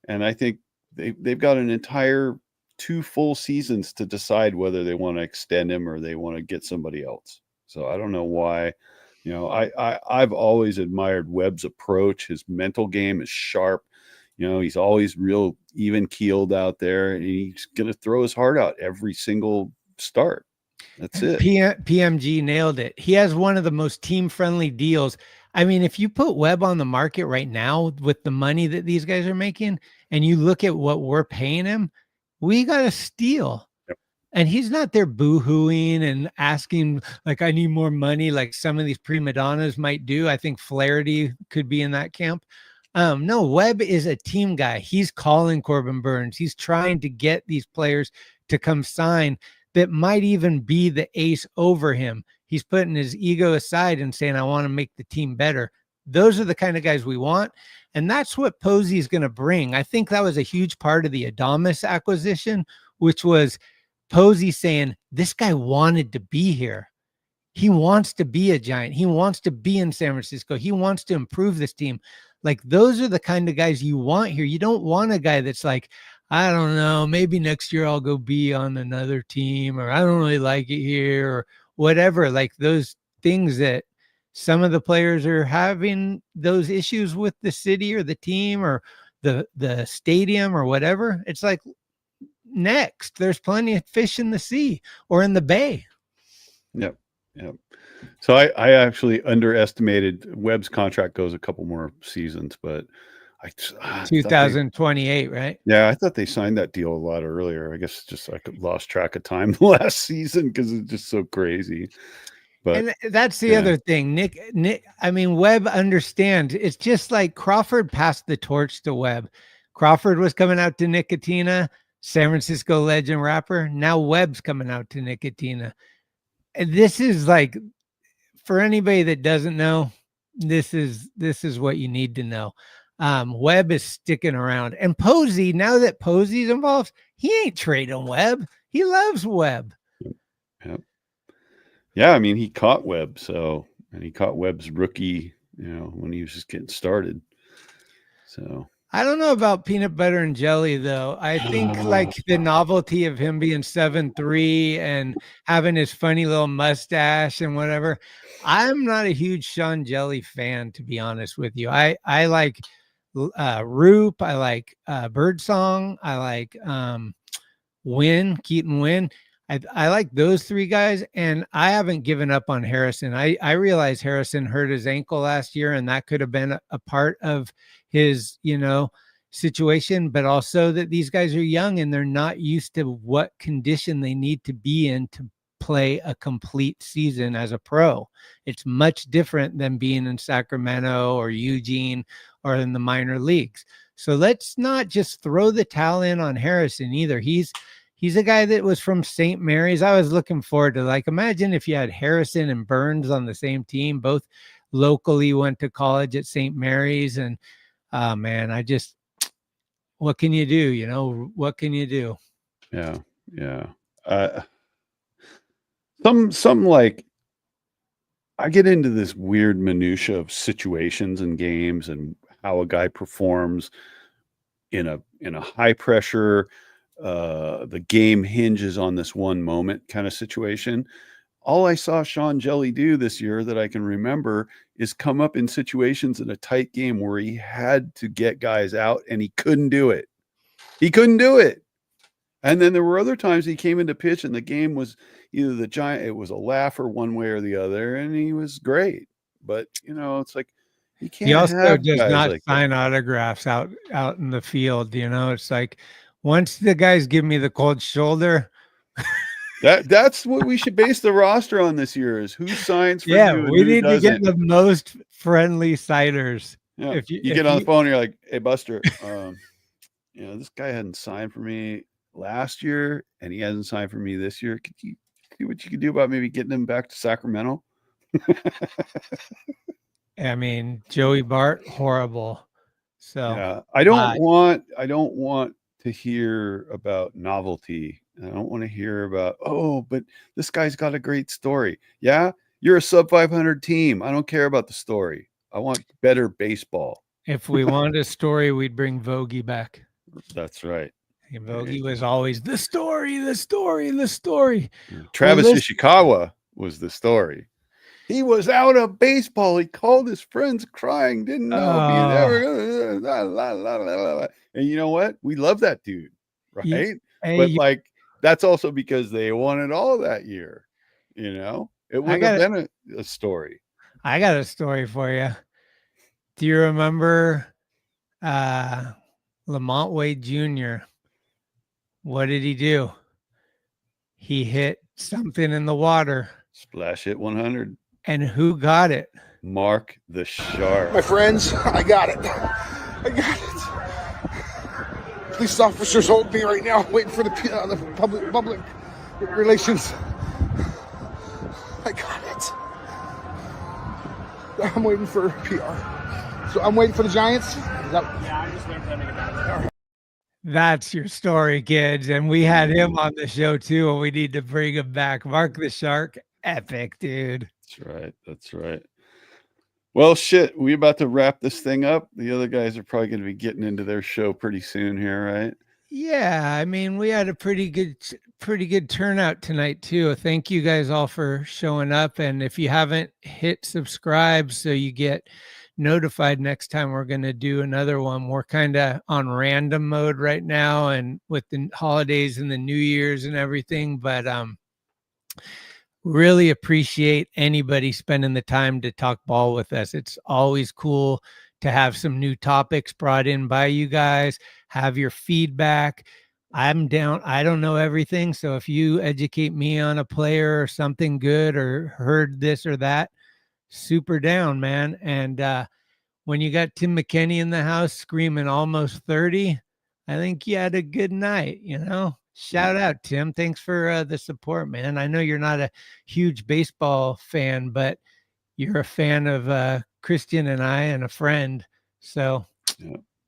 [SPEAKER 3] I think they've got an entire 2 full seasons to decide whether they want to extend him or they want to get somebody else. So I don't know why. I've always admired Webb's approach. His mental game is sharp. He's always real even keeled out there, and he's going to throw his heart out every single start. That's it.
[SPEAKER 2] PMG nailed it. He has one of the most team-friendly deals. I mean, if you put Webb on the market right now with the money that these guys are making, and you look at what we're paying him, we got a steal.
[SPEAKER 3] Yep.
[SPEAKER 2] And he's not there boo-hooing and asking, like, I need more money, like some of these prima donnas might do. I think Flaherty could be in that camp. No, Webb is a team guy. He's calling Corbin Burnes. He's trying to get these players to come sign that might even be the ace over him. He's putting his ego aside and saying, I want to make the team better. Those are the kind of guys we want. And that's what Posey is going to bring. I think that was a huge part of the Adames acquisition, which was Posey saying, this guy wanted to be here. He wants to be a Giant. He wants to be in San Francisco. He wants to improve this team. Like, those are the kind of guys you want here. You don't want a guy that's like, I don't know, maybe next year I'll go be on another team, or I don't really like it here, or whatever. Like, those things that some of the players are having those issues with the city or the team or the stadium or whatever. It's like, next. There's plenty of fish in the sea or in the bay.
[SPEAKER 3] Yep. So I actually underestimated Webb's contract goes a couple more seasons, but I thought
[SPEAKER 2] 2028, right?
[SPEAKER 3] Yeah, I thought they signed that deal a lot earlier. I guess just I lost track of time the last season because it's just so crazy. But
[SPEAKER 2] and that's the other thing. Nick, I mean, Webb understands. It's just like Crawford passed the torch to Webb. Crawford was coming out to Nicotina, San Francisco legend rapper. Now Webb's coming out to Nicotina. And this is like, for anybody that doesn't know, this is what you need to know. Webb is sticking around, and Posey, now that Posey's involved, he ain't trading Webb. He loves Webb.
[SPEAKER 3] Yep. Yeah, I mean, he caught Webb, and he caught Webb's rookie, when he was just getting started. So
[SPEAKER 2] I don't know about peanut butter and jelly, though. I think like the novelty of him being 7'3" and having his funny little mustache and whatever. I'm not a huge Sean Jelly fan, to be honest with you. I like Roop. I like Birdsong. I like Keaton Wynn. I like those three guys, and I haven't given up on Harrison. I realize Harrison hurt his ankle last year, and that could have been a part of his, situation, but also that these guys are young and they're not used to what condition they need to be in to play a complete season as a pro. It's much different than being in Sacramento or Eugene or in the minor leagues. So let's not just throw the towel in on Harrison either. He's a guy that was from St. Mary's. I was looking forward to, imagine if you had Harrison and Burnes on the same team, both locally went to college at St. Mary's. And man, what can you do? What can you do?
[SPEAKER 3] Yeah. I get into this weird minutia of situations and games and how a guy performs in a high pressure, the game hinges on this one moment kind of situation. All I saw Sean Jelly do this year that I can remember is come up in situations in a tight game where he had to get guys out and he couldn't do it. And then there were other times he came into pitch and the game was either it was a laugher one way or the other, and he was great. But it's like you can't.
[SPEAKER 2] He also does not
[SPEAKER 3] like
[SPEAKER 2] sign autographs out in the field. It's like once the guys give me the cold shoulder.
[SPEAKER 3] That's what we should base the roster on this year is who signs for you.
[SPEAKER 2] We need to get the most friendly sighters.
[SPEAKER 3] Yeah. If you get on the phone, you're like, "Hey, Buster, this guy hadn't signed for me last year, and he hasn't signed for me this year. Could you see what you could do about maybe getting him back to Sacramento?"
[SPEAKER 2] I mean, Joey Bart, horrible. So
[SPEAKER 3] yeah, I don't want to hear about novelty. I don't want to hear about, but this guy's got a great story. Yeah, you're a sub 500 team. I don't care about the story. I want better baseball.
[SPEAKER 2] If we wanted a story, we'd bring Vogie back.
[SPEAKER 3] That's right.
[SPEAKER 2] And Vogie was always the story.
[SPEAKER 3] Travis Ishikawa was the story. He was out of baseball. He called his friends crying, didn't know if he ever. And you know what? We love that dude, right? But that's also because they won it all that year. It would have been a story.
[SPEAKER 2] I got a story for you. Do you remember Lamont Wade Jr.? What did he do? He hit something in the water.
[SPEAKER 3] Splash hit 100.
[SPEAKER 2] And who got it?
[SPEAKER 3] Mark the Shark.
[SPEAKER 4] My friends, I got it. Police officers hold me right now, waiting for the public relations. I got it. I'm waiting for PR. So I'm waiting for the Giants.
[SPEAKER 5] I'm just waiting for them to get back.
[SPEAKER 2] That's your story, kids. And we had him on the show too, and we need to bring him back. Mark the Shark, epic, dude.
[SPEAKER 3] That's right. Well, shit, we about to wrap this thing up. The other guys are probably going to be getting into their show pretty soon here, right?
[SPEAKER 2] Yeah, I mean, we had a pretty good turnout tonight too. Thank you guys all for showing up. And if you haven't hit subscribe so you get notified next time we're going to do another one. We're kind of on random mode right now, and with the holidays and the New Year's and everything, but really appreciate anybody spending the time to talk ball with us. It's always cool to have some new topics brought in by you guys, have your feedback. I'm down. I don't know everything. So if you educate me on a player or something good or heard this or that, super down, man. And when you got Tim McKenney in the house screaming almost 30, I think you had a good night, you know? Shout out, Tim. Thanks for the support, man. I know you're not a huge baseball fan, but you're a fan of Christian and I and a friend. So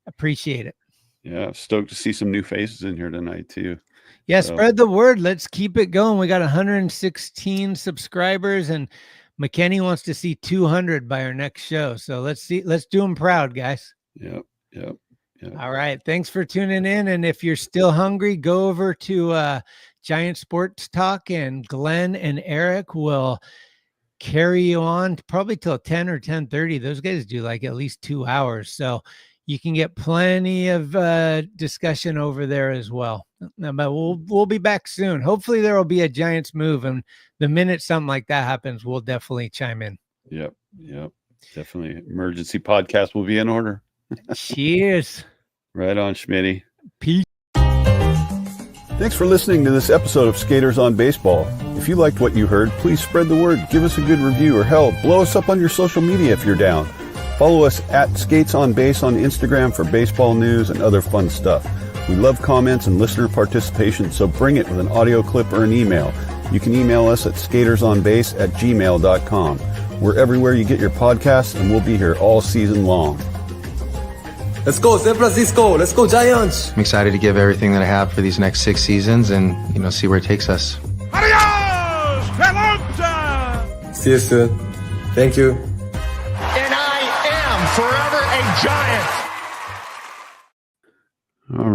[SPEAKER 2] appreciate it.
[SPEAKER 3] Yeah, stoked to see some new faces in here tonight too.
[SPEAKER 2] Yeah, spread the word. Let's keep it going. We got 116 subscribers, and McKenney wants to see 200 by our next show. So let's do him proud, guys.
[SPEAKER 3] Yep.
[SPEAKER 2] All right. Thanks for tuning in. And if you're still hungry, go over to Giant Sports Talk, and Glenn and Eric will carry you on probably till 10 or 10:30. Those guys do like at least 2 hours. So you can get plenty of discussion over there as well. But we'll be back soon. Hopefully there will be a Giants move, and the minute something like that happens, we'll definitely chime in.
[SPEAKER 3] Yep. Definitely. Emergency podcast will be in order.
[SPEAKER 2] Cheers.
[SPEAKER 3] Right on, Schmitty.
[SPEAKER 2] Peace.
[SPEAKER 3] Thanks for listening to this episode of Skaters on Baseball. If you liked what you heard, please spread the word, give us a good review, or hell, blow us up on your social media if you're down. Follow us at Skates on Base on Instagram for baseball news and other fun stuff. We love comments and listener participation, so bring it with an audio clip or an email. You can email us at skatersonbase@gmail.com. We're everywhere you get your podcasts, and we'll be here all season long.
[SPEAKER 6] Let's go, San Francisco. Let's go, Giants.
[SPEAKER 7] I'm excited to give everything that I have for these next 6 seasons and, see where it takes us.
[SPEAKER 1] Adios, Pelota!
[SPEAKER 6] See you soon. Thank you.
[SPEAKER 1] And I am forever a Giant.
[SPEAKER 3] All right.